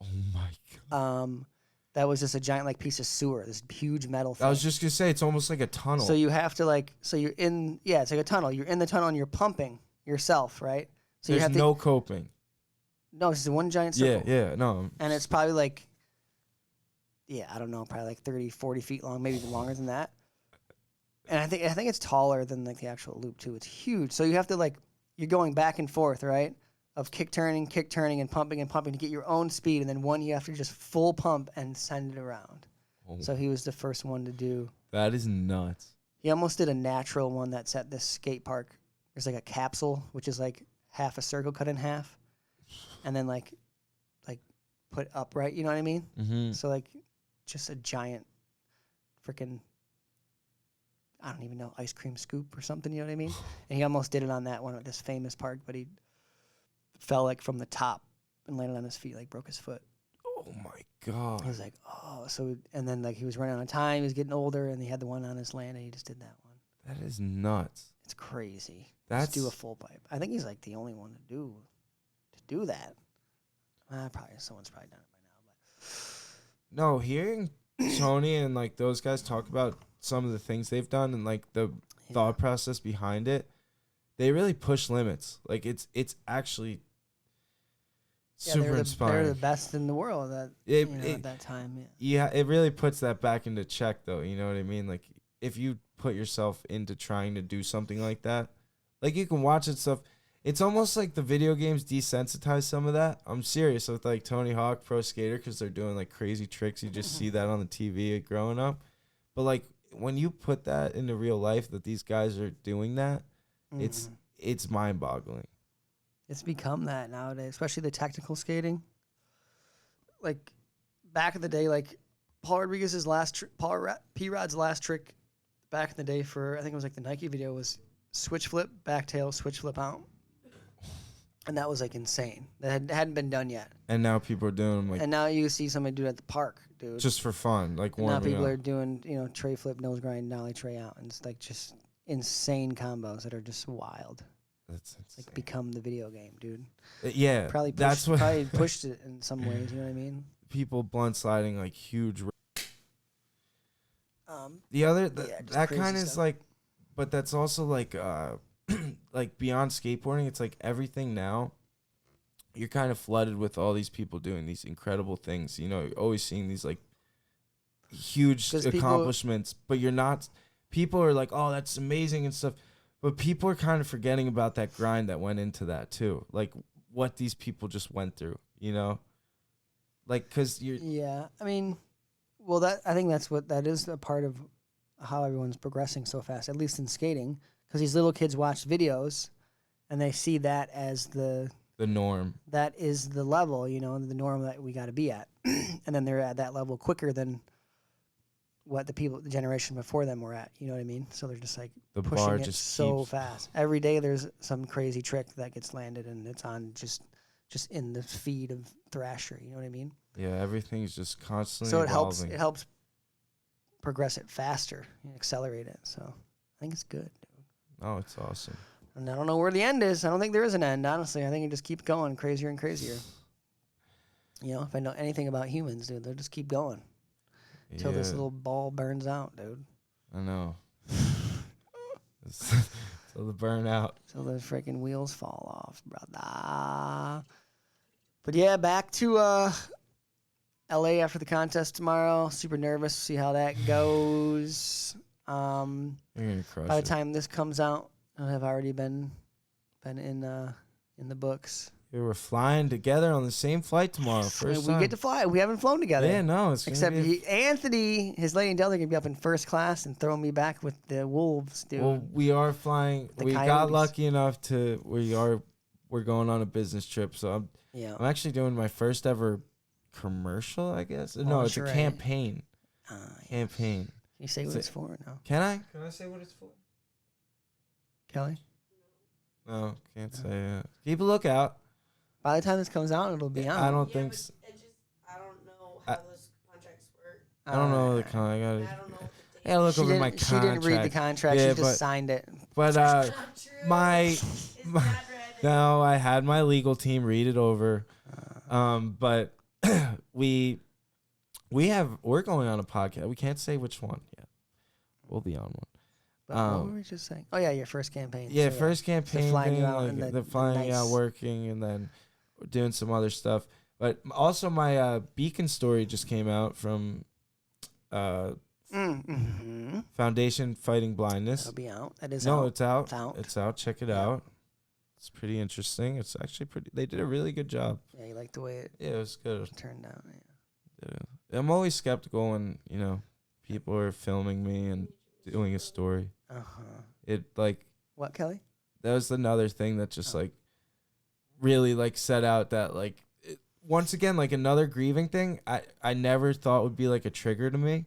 S3: Oh my god.
S2: That was just a giant like piece of sewer, this huge metal thing.
S3: I was just gonna say it's almost like a tunnel.
S2: So you have to it's like a tunnel. You're in the tunnel and you're pumping yourself, right? So
S3: there's no coping.
S2: No, it's just one giant circle.
S3: Yeah, no.
S2: And it's probably like, I don't know, probably like 30, 40 feet long, maybe longer than that. And I think it's taller than like the actual loop too. It's huge. So you have to you're going back and forth, right? Of kick turning, and pumping to get your own speed. And then one you have to just full pump and send it around. Oh. So he was the first one to do.
S3: That is nuts.
S2: He almost did a natural one that's at this skate park. There's like a capsule, which is like half a circle cut in half. And then like put upright, you know what I mean?
S3: Mm-hmm.
S2: So like just a giant freaking, I don't even know, ice cream scoop or something, you know what I mean? And he almost did it on that one at this famous park, but he fell like from the top and landed on his feet, like broke his foot.
S3: Oh my god!
S2: I was like, and then like he was running out of time. He was getting older, and he had the one on his land, and he just did that one.
S3: That is nuts.
S2: It's crazy.
S3: Let's
S2: do a full pipe. I think he's like the only one to do that. Someone's probably done it by now, but
S3: no, hearing Tony and like those guys talk about some of the things they've done and like the thought process behind it. they really push limits. Like it's actually super inspiring.
S2: They're the best in the world at that time.
S3: Yeah, it really puts that back into check, though. You know what I mean? Like if you put yourself into trying to do something like that, like you can watch it stuff. It's almost like the video games desensitize some of that. I'm serious with like Tony Hawk Pro Skater because they're doing like crazy tricks. You just see that on the TV growing up. But like when you put that into real life, that these guys are doing that, it's mind boggling.
S2: It's become that nowadays, especially the technical skating. Like back in the day, like Paul Rodriguez's P-Rod's last trick back in the day for, I think it was like the Nike video, was switch flip, back tail, switch flip out. And that was like insane. That hadn't been done yet.
S3: And now people are doing them like.
S2: And now you see somebody do it at the park, dude.
S3: Just for fun, like
S2: warming up. Now people
S3: up.
S2: are doing, tray flip, nose grind, nollie tray out, and it's like just insane combos that are just wild.
S3: That's insane.
S2: Like become the video game, dude.
S3: Yeah,
S2: probably pushed it in some ways. You know what I mean?
S3: People blunt sliding like huge. That kind is like, but that's also like like beyond skateboarding. It's like everything now. You're kind of flooded with all these people doing these incredible things. You're always seeing these like huge accomplishments, but you're not. People are like, "Oh, that's amazing" and stuff. But people are kind of forgetting about that grind that went into that too. Like what these people just went through, Like, cause you're...
S2: Yeah, I mean, well, I think that is a part of how everyone's progressing so fast, at least in skating, because these little kids watch videos and they see that as the
S3: norm.
S2: That is the level, the norm that we got to be at. And then they're at that level quicker than what the generation before them were at, you know what I mean? So they're just like pushing it so fast. Every day there's some crazy trick that gets landed and it's on just in the feed of Thrasher, you know what I mean?
S3: Yeah, everything's just constantly
S2: so
S3: evolving.
S2: It helps progress it faster, accelerate it. So I think it's good, dude.
S3: Oh, it's awesome.
S2: And I don't know where the end is. I don't think there is an end, honestly. I think it just keeps going crazier and crazier. If I know anything about humans, dude, they'll just keep going. Until this little ball burns out, dude.
S3: I know. Till the burn out.
S2: Till the freaking wheels fall off, brother. But yeah, back to LA after the contest tomorrow. Super nervous to see how that goes.
S3: You're gonna crush
S2: by the time this comes out, I'll have already been in the books.
S3: We were flying together on the same flight tomorrow. First time.
S2: We get to fly. We haven't flown together.
S3: Yeah, no.
S2: Except Anthony, his lady and Delta, are going to be up in first class and throw me back with the wolves, dude.
S3: Well, we are flying. We got lucky enough to. We're going on a business trip, so I'm actually doing my first ever commercial, I guess. No, it's a campaign. Campaign.
S2: Can you say what it's for? No.
S3: Can I? Can I say what it's for?
S2: Kelly?
S3: No, can't say it. Keep a lookout.
S2: By the time this comes out, it'll be on.
S3: I don't think so.
S4: I don't know how those contracts work.
S3: I don't know the contract. I don't know. Yeah, look over my contract.
S2: She didn't read the contract.
S3: Yeah,
S2: she just signed it.
S3: But no, I had my legal team read it over. But we're going on a podcast. We can't say which one yet. We'll be on one.
S2: What were we just saying? Oh yeah, your first campaign.
S3: Yeah, first campaign.
S2: The flying you out,
S3: the flying out, working, and then doing some other stuff. But also, my Beacon story just came out from Foundation Fighting Blindness.
S2: It'll be out. That is
S3: no,
S2: out.
S3: it's out.
S2: It's out.
S3: It's out. Check it out. It's pretty interesting. It's actually pretty. They did a really good job.
S2: Yeah, you like the way it.
S3: Yeah, it was good.
S2: Turned out. Yeah.
S3: I'm always skeptical when people are filming me and doing a story. It like
S2: what, Kelly?
S3: That was another thing that just like really like set out that like once again like another grieving thing I never thought would be like a trigger to me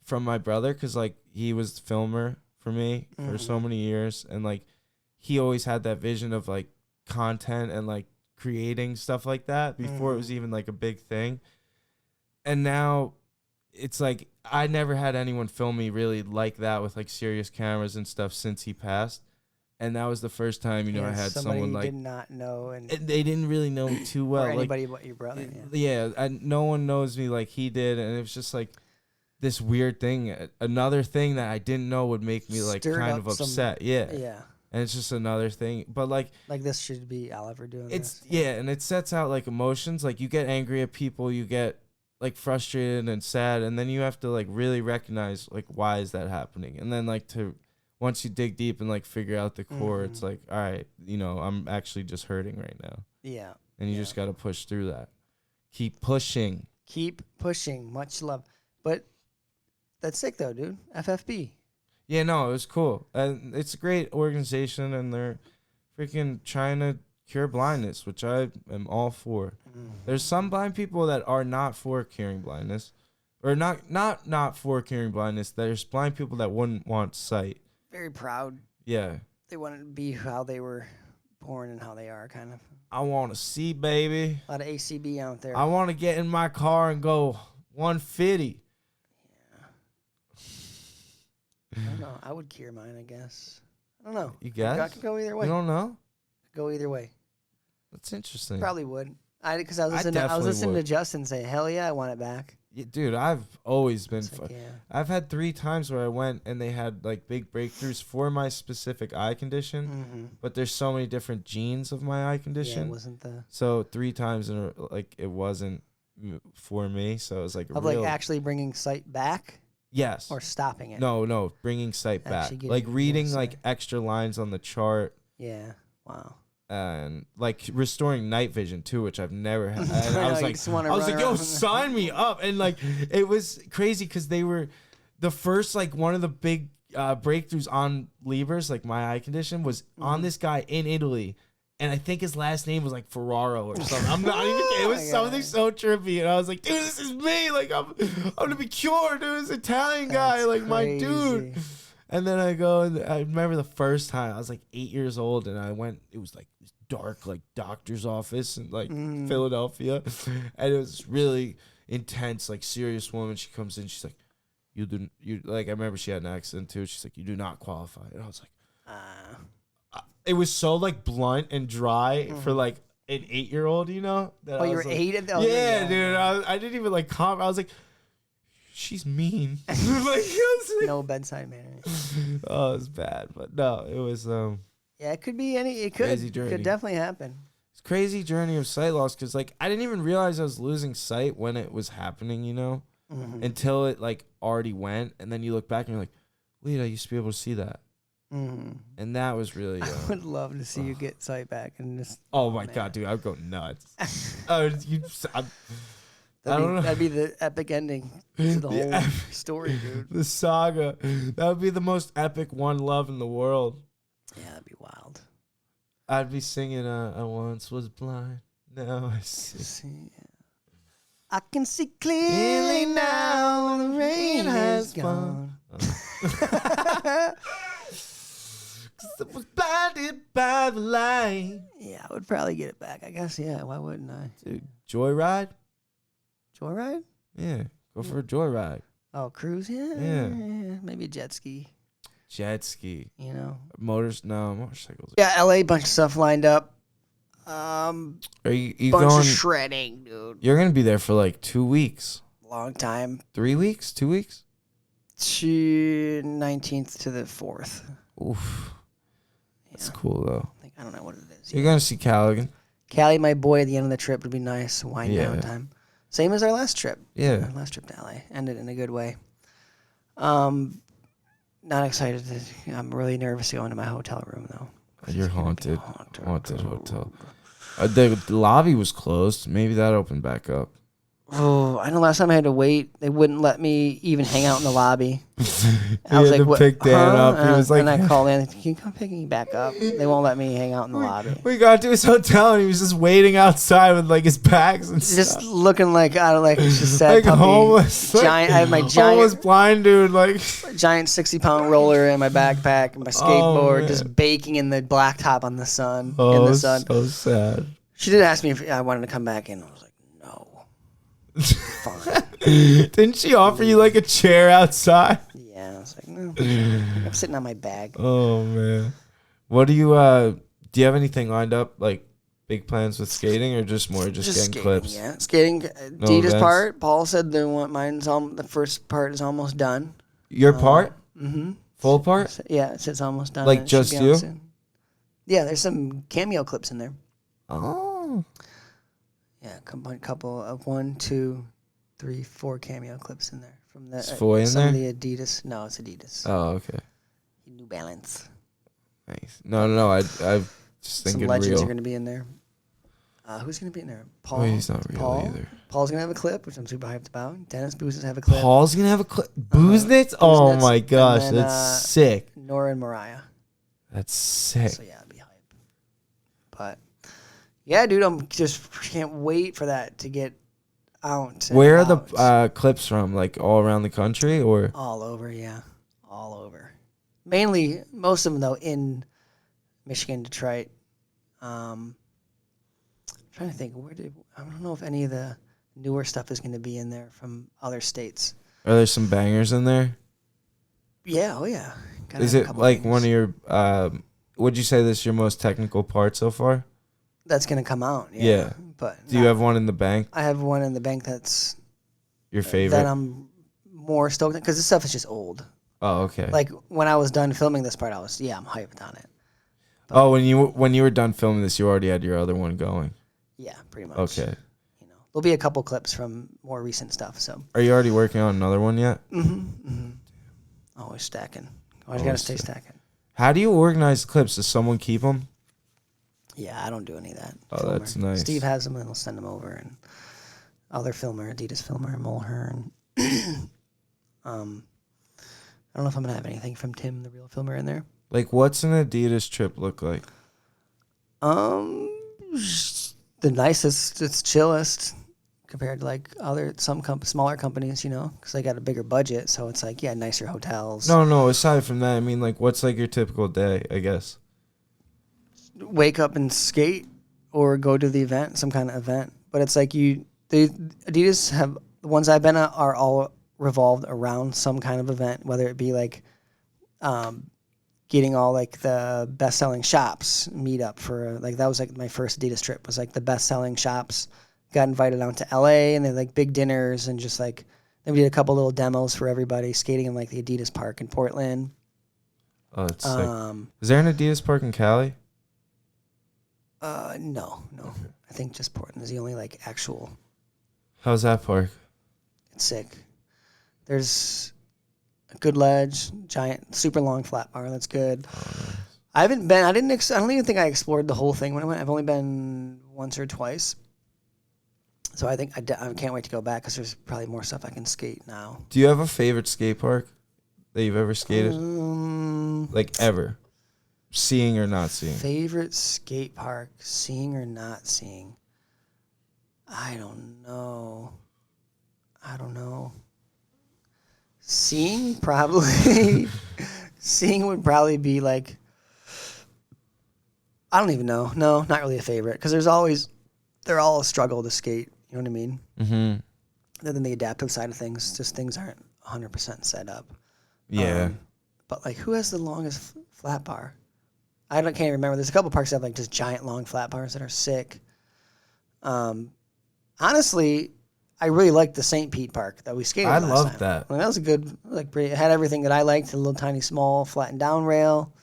S3: from my brother, because like he was the filmer for me for so many years, and like he always had that vision of like content and like creating stuff like that before it was even like a big thing. And now it's like I never had anyone film me really like that with like serious cameras and stuff since he passed. And that was the first time, I had someone like
S2: did not know, and
S3: they didn't really know me too well.
S2: Or anybody but your brother.
S3: No one knows me like he did, and it was just like this weird thing, another thing that I didn't know would make me like
S2: Stirred
S3: kind
S2: up
S3: of upset. Yeah. And it's just another thing. But like
S2: this should be Oliver doing
S3: it's
S2: this.
S3: yeah, and it sets out like emotions. Like you get angry at people, you get like frustrated and sad, and then you have to like really recognize like why is that happening, and then like to once you dig deep and like figure out the core, it's like, all right, I'm actually just hurting right now.
S2: Yeah.
S3: And you just got to push through that. Keep pushing.
S2: Keep pushing. Much love. But that's sick though, dude. FFB.
S3: Yeah, no, it was cool. And it's a great organization, and they're freaking trying to cure blindness, which I am all for. There's some blind people that are not for curing blindness, or not for curing blindness. There's blind people that wouldn't want sight.
S2: Very proud.
S3: Yeah.
S2: They want to be how they were born and how they are, kind of.
S3: I want to see, baby.
S2: A lot of ACB out there.
S3: I want to get in my car and go 150.
S2: I don't know. I would cure mine, I guess. I don't know.
S3: You guess?
S2: I could go either way.
S3: You don't know?
S2: Go either way.
S3: That's interesting.
S2: Probably would. Because I was listening
S3: definitely
S2: to
S3: would.
S2: Justin say, "Hell yeah, I want it back."
S3: Yeah, dude, I've always been.
S2: It's like, yeah.
S3: I've had 3 times where I went and they had like big breakthroughs for my specific eye condition, but there's so many different genes of my eye condition.
S2: Yeah, it wasn't the
S3: So 3 times it wasn't for me. So it was like
S2: like actually bringing sight back.
S3: Yes.
S2: Or stopping it.
S3: No, bringing sight back.
S2: Actually
S3: Like
S2: getting
S3: reading
S2: more
S3: like
S2: sight.
S3: extra lines on the chart.
S2: Yeah. Wow.
S3: And like restoring night vision too, which I've never had. And
S2: I
S3: I
S2: know,
S3: was
S2: you
S3: like,
S2: just wanna run
S3: yo,
S2: around.
S3: sign me up. And like, it was crazy because they were the first, like one of the big breakthroughs on levers, like my eye condition was on this guy in Italy. And I think his last name was like Ferraro or something. I'm not even kidding. It was something so trippy. And I was like, dude, this is me. Like, I'm going to be cured. Dude, this Italian guy,
S2: That's
S3: like my dude.
S2: crazy.
S3: And then I go, and I remember the first time I was like 8 years old, and I went, it was like this dark, like doctor's office in like Philadelphia. And it was really intense, like serious woman. She comes in, she's like, I remember she had an accent too. She's like, you do not qualify. And I was like, it was so like blunt and dry for like an 8-year-old, that
S2: Oh, you were
S3: like,
S2: 8 at the
S3: yeah, dude. I didn't even like comment. I was like, she's mean. Like,
S2: no bedside manner.
S3: oh, it was bad, but no, it was
S2: Yeah, it could be any. It could.
S3: Crazy journey.
S2: Could definitely happen.
S3: it's crazy journey of sight loss because like I didn't even realize I was losing sight when it was happening, until it like already went, and then you look back and you're like, wait, I used to be able to see that. And that was really.
S2: I would love to see you get sight back and just.
S3: Oh my god, dude, I'd go nuts.
S2: That'd be the epic ending to the whole story, dude.
S3: The saga. That would be the most epic one love in the world.
S2: Yeah, that'd be wild.
S3: I'd be singing I once was blind, now I see.
S2: I can see clearly now when the rain has gone.
S3: I was blinded by the light.
S2: Yeah, I would probably get it back. I guess, yeah. Why wouldn't I?
S3: Dude, joyride?
S2: Joyride?
S3: Yeah, go for a joyride.
S2: Oh, cruise? Yeah. Maybe a jet ski,
S3: Jet ski. Motorcycles.
S2: Yeah, LA, bunch of stuff lined up.
S3: Are you
S2: Bunch
S3: going?
S2: of shredding, dude.
S3: You're going to be there for like 2 weeks.
S2: Long time.
S3: 3 weeks? 2 weeks?
S2: 19th to the 4th.
S3: Oof. That's
S2: Yeah.
S3: cool, though.
S2: I don't know what it is.
S3: You're going to see Callaghan?
S2: Callie, my boy, at the end of the trip would be nice. Wind
S3: Yeah.
S2: down time. Same as our last trip.
S3: Yeah.
S2: Our last trip to LA. Ended in a good way. Not excited. I'm really nervous to go into my hotel room, though.
S3: You're haunted. Haunted hotel. The lobby was closed. Maybe that opened back up.
S2: Oh, I know last time I had to wait. They wouldn't let me even hang out in the lobby.
S3: I was like, what? Pick Dan up. He was like,
S2: and I called in. Can you come pick me back up? They won't let me hang out in the lobby.
S3: We got to his hotel and he was just waiting outside with like his bags and
S2: Just
S3: stuff.
S2: looking like I don't like just sad
S3: Like
S2: puppy.
S3: homeless.
S2: Giant. I have my
S3: Homeless
S2: giant
S3: blind dude. Like
S2: giant 60-pound roller in my backpack and my skateboard,
S3: man.
S2: just baking in the blacktop on the sun. In the sun.
S3: so sad.
S2: She did ask me if I wanted to come back in. I was like, no. Fine.
S3: Didn't she offer you like a chair outside?
S2: Yeah, I was like, no. I'm sitting on my bag.
S3: Oh man. What do you have anything lined up, like big plans with skating, or just getting
S2: skating,
S3: clips?
S2: Yeah, skating. Dita's
S3: events?
S2: part. Paul said they want mine's the first part is almost done.
S3: Your part?
S2: Mm-hmm.
S3: Full part?
S2: Yeah, it says almost done.
S3: Like
S2: It should
S3: just
S2: be on
S3: you?
S2: soon. Yeah, there's some cameo clips in there.
S3: Oh.
S2: Yeah, a couple of 1, 2, 3, 4 cameo clips in there from the
S3: Is Foy in
S2: some
S3: there?
S2: of the Adidas. No, it's Adidas.
S3: Oh, okay.
S2: New Balance.
S3: Nice. No. I just
S2: Some
S3: thinking
S2: legends
S3: real.
S2: are going to be in there. Who's going to be in there? Paul.
S3: Oh, he's not real
S2: Paul.
S3: either.
S2: Paul's going to have a clip, which I'm super hyped about. Dennis Booz is have a clip.
S3: Paul's gonna have a Booznitz? Oh
S2: Booznitz,
S3: my gosh,
S2: and then,
S3: that's sick.
S2: Nora and Mariah.
S3: That's sick.
S2: So yeah, it'd be hype. But yeah, dude, I'm just can't wait for that to get out. and
S3: Where are
S2: about.
S3: the clips from? Like all around the country, or
S2: All over, yeah, all over. Mainly, most of them though in Michigan, Detroit. Trying to think, I don't know if any of the newer stuff is going to be in there from other states.
S3: are there some bangers in there?
S2: Yeah, oh yeah. Gotta
S3: Is
S2: have a
S3: it
S2: couple
S3: like
S2: things.
S3: one of your? Would you say this is your most technical part so far?
S2: That's going to come out?
S3: Yeah.
S2: But
S3: Do you have one in the bank?
S2: I have one in the bank that's
S3: Your favorite?
S2: that I'm more stoked because this stuff is just old.
S3: Oh, okay.
S2: Like when I was done filming this part, I'm hyped on it.
S3: Oh, when you were done filming this, you already had your other one going.
S2: Yeah, pretty much.
S3: Okay.
S2: There'll be a couple clips from more recent stuff. So.
S3: Are you already working on another one yet?
S2: Always stacking. Always gotta stay stacking.
S3: How do you organize clips? Does someone keep them?
S2: Yeah, I don't do any of that.
S3: Oh, that's nice.
S2: Steve has them and he'll send them over, and other filmer, Adidas filmer, Mulher, and I don't know if I'm gonna have anything from Tim, the real filmer, in there.
S3: Like, what's an Adidas trip look like?
S2: The nicest, it's chillest compared to like some smaller companies, because they got a bigger budget, so it's like nicer hotels.
S3: No. Aside from that, I mean, like, what's like your typical day? I guess.
S2: Wake up and skate, or go to the event, some kind of event. But it's like the Adidas have the ones I've been at are all revolved around some kind of event, whether it be like, getting all like the best-selling shops meet up for like that was like my first Adidas trip was like the best-selling shops. Got invited out to LA and they had like big dinners and just like then we did a couple little demos for everybody skating in like the Adidas park in Portland.
S3: Oh, that's sick. Is there an Adidas park in Cali?
S2: No.
S3: Okay.
S2: I think just Portland is the only like actual.
S3: How's that park?
S2: It's sick. There's a good ledge, giant, super long flat bar. That's good.
S3: Oh, nice.
S2: I haven't been. I don't even think I explored the whole thing when I went. I've only been once or twice. So I think I can't wait to go back because there's probably more stuff I can skate now.
S3: Do you have a favorite skate park that you've ever skated? Like ever? Seeing or not seeing?
S2: Favorite skate park, seeing or not seeing? I don't know. Seeing probably. Seeing would probably be like. I don't even know. No, not really a favorite because they're all a struggle to skate. You know what I mean?
S3: Mm-hmm.
S2: Other than the adaptive side of things, just things aren't 100% set up.
S3: Yeah.
S2: But like, who has the longest flat bar? Can't even remember. There's a couple parks that have like just giant long flat bars that are sick. Honestly, I really liked the St. Pete Park that we skated.
S3: I
S2: last
S3: loved
S2: time.
S3: that.
S2: I mean, that was a good, like, it had everything that I liked. A little tiny, small, flattened down rail.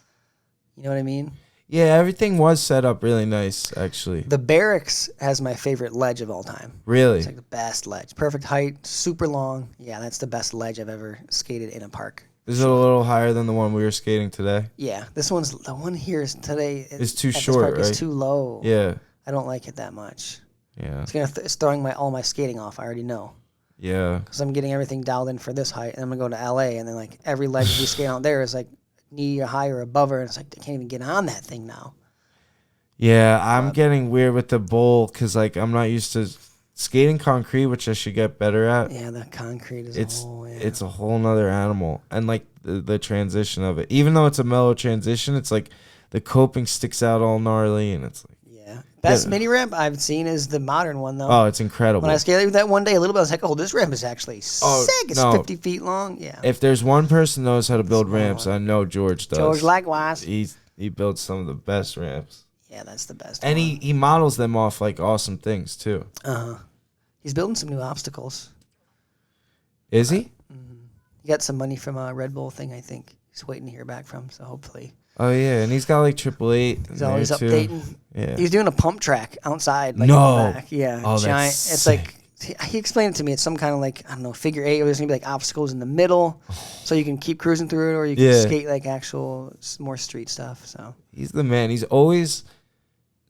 S2: You know what I mean?
S3: Yeah, everything was set up really nice, actually.
S2: The Barracks has my favorite ledge of all time.
S3: Really?
S2: It's like the best ledge. Perfect height, super long. Yeah, that's the best ledge I've ever skated in a park.
S3: Is it a little higher than the one we were skating today?
S2: Yeah, the one here is today.
S3: It's too
S2: at this
S3: short,
S2: park
S3: right?
S2: It's too low.
S3: Yeah.
S2: I don't like it that much.
S3: Yeah.
S2: It's throwing all my skating off. I already know.
S3: Yeah.
S2: Because I'm getting everything dialed in for this height, and I'm gonna go to LA, and then like every ledge we skate out there is like knee high or above her, and it's like I can't even get on that thing now.
S3: Yeah, I'm getting weird with the bowl because like I'm not used to skating concrete, which I should get better at.
S2: Yeah, the concrete is
S3: it's a whole nother animal, and like the transition of it, even though it's a mellow transition, it's like the coping sticks out all gnarly, and it's like
S2: best mini ramp I've seen is the modern one though.
S3: Oh, it's incredible.
S2: When I skated that one day a little bit, I was like, oh, this ramp is actually sick. It's 50 feet long. Yeah.
S3: If there's one person who knows how to build ramps, I know George does.
S2: George likewise.
S3: He builds some of the best ramps.
S2: Yeah, that's the best.
S3: And he models them off like awesome things too.
S2: He's building some new obstacles.
S3: Is he?
S2: He got some money from a Red Bull thing, I think. he's waiting to hear back from. So hopefully.
S3: Oh yeah, and he's got like 888.
S2: He's always updating.
S3: Yeah.
S2: He's doing a pump track outside. Like
S3: No.
S2: in the back. Yeah.
S3: Oh, that's
S2: giant. It's
S3: sick.
S2: like he explained it to me. It's some kind of like, I don't know, figure eight. Or there's gonna be like obstacles in the middle, so you can keep cruising through it, or you can skate like actual more street stuff. So
S3: he's the man. He's always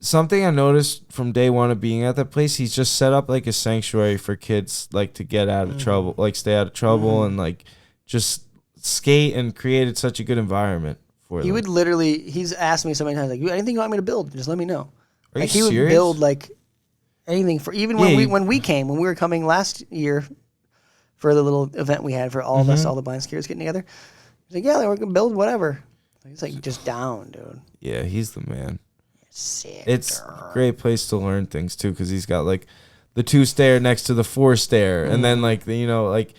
S3: something I noticed from day one of being at that place. He's just set up like a sanctuary for kids, like to get out of trouble, like stay out of trouble, and like just skate and created such a good environment for
S2: he
S3: them.
S2: would literally. He's asked me so many times, like, anything you want me to build, just let me know.
S3: Are
S2: like
S3: you
S2: he
S3: serious?
S2: would build like anything for even when we were coming last year for the little event we had for all of us, all the blind skaters getting together. He's like, yeah, we're gonna build whatever. He's like just down, dude.
S3: Yeah, he's the man.
S2: Sick.
S3: It's a great place to learn things too, because he's got like the 2 stair next to the 4 stair, and then like the, like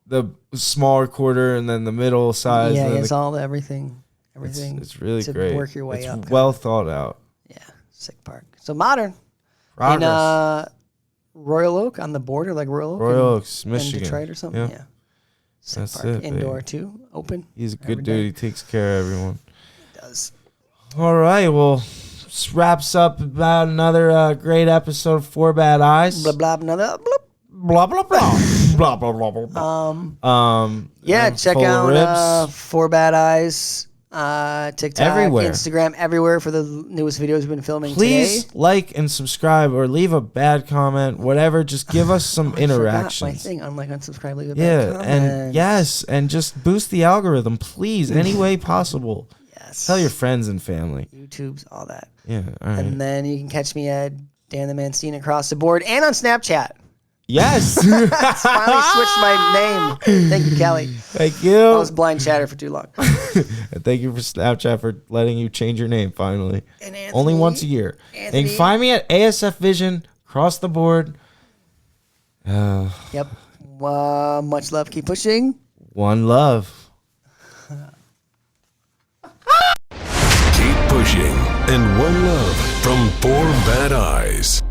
S3: the smaller quarter, and then the middle size.
S2: Yeah,
S3: and
S2: it's all everything. Everything.
S3: It's really
S2: to
S3: great.
S2: Work your way
S3: it's
S2: up.
S3: well thought out.
S2: Yeah, sick park. So modern.
S3: Progress.
S2: In Royal Oak on the border, like Royal Oak.
S3: Royal Oaks,
S2: and
S3: Michigan.
S2: Detroit or something.
S3: Yeah.
S2: Yeah. Sick
S3: That's
S2: park.
S3: it,
S2: Indoor
S3: baby.
S2: too. Open.
S3: He's a
S2: every
S3: good
S2: day.
S3: dude. He takes care of everyone.
S2: He does.
S3: All right. Well, this wraps up about another great episode of 4 Bad Eyes.
S2: Blah blah another. Bloop.
S3: Blah blah blah. Blah blah blah blah.
S2: Yeah,
S3: and
S2: check
S3: full of
S2: out
S3: ribs.
S2: 4 Bad Eyes, TikTok,
S3: Everywhere.
S2: Instagram, everywhere for the newest videos we've been filming
S3: Please
S2: today.
S3: like and subscribe, or leave a bad comment, whatever. Just give us some
S2: I forgot my
S3: interactions.
S2: thing. Unlike unsubscribe, leave a
S3: Yeah,
S2: bad
S3: and
S2: comment.
S3: yes, and just boost the algorithm, please, any way possible.
S2: Yes.
S3: Tell your friends and family.
S2: YouTube's all that.
S3: Yeah, all right.
S2: And then you can catch me at Dan the Mancina across the board and on Snapchat.
S3: Yes.
S2: Finally switched my name. Thank you, Kelly.
S3: Thank
S2: I
S3: you.
S2: was blind chatter for too long.
S3: And thank you for Snapchat for letting you change your name finally.
S2: And
S3: Only once a year. And you can find me at ASF Vision across the board.
S2: Yep. Much love. Keep pushing.
S3: One love.
S1: Keep pushing, and one love from 4 Bad Eyes.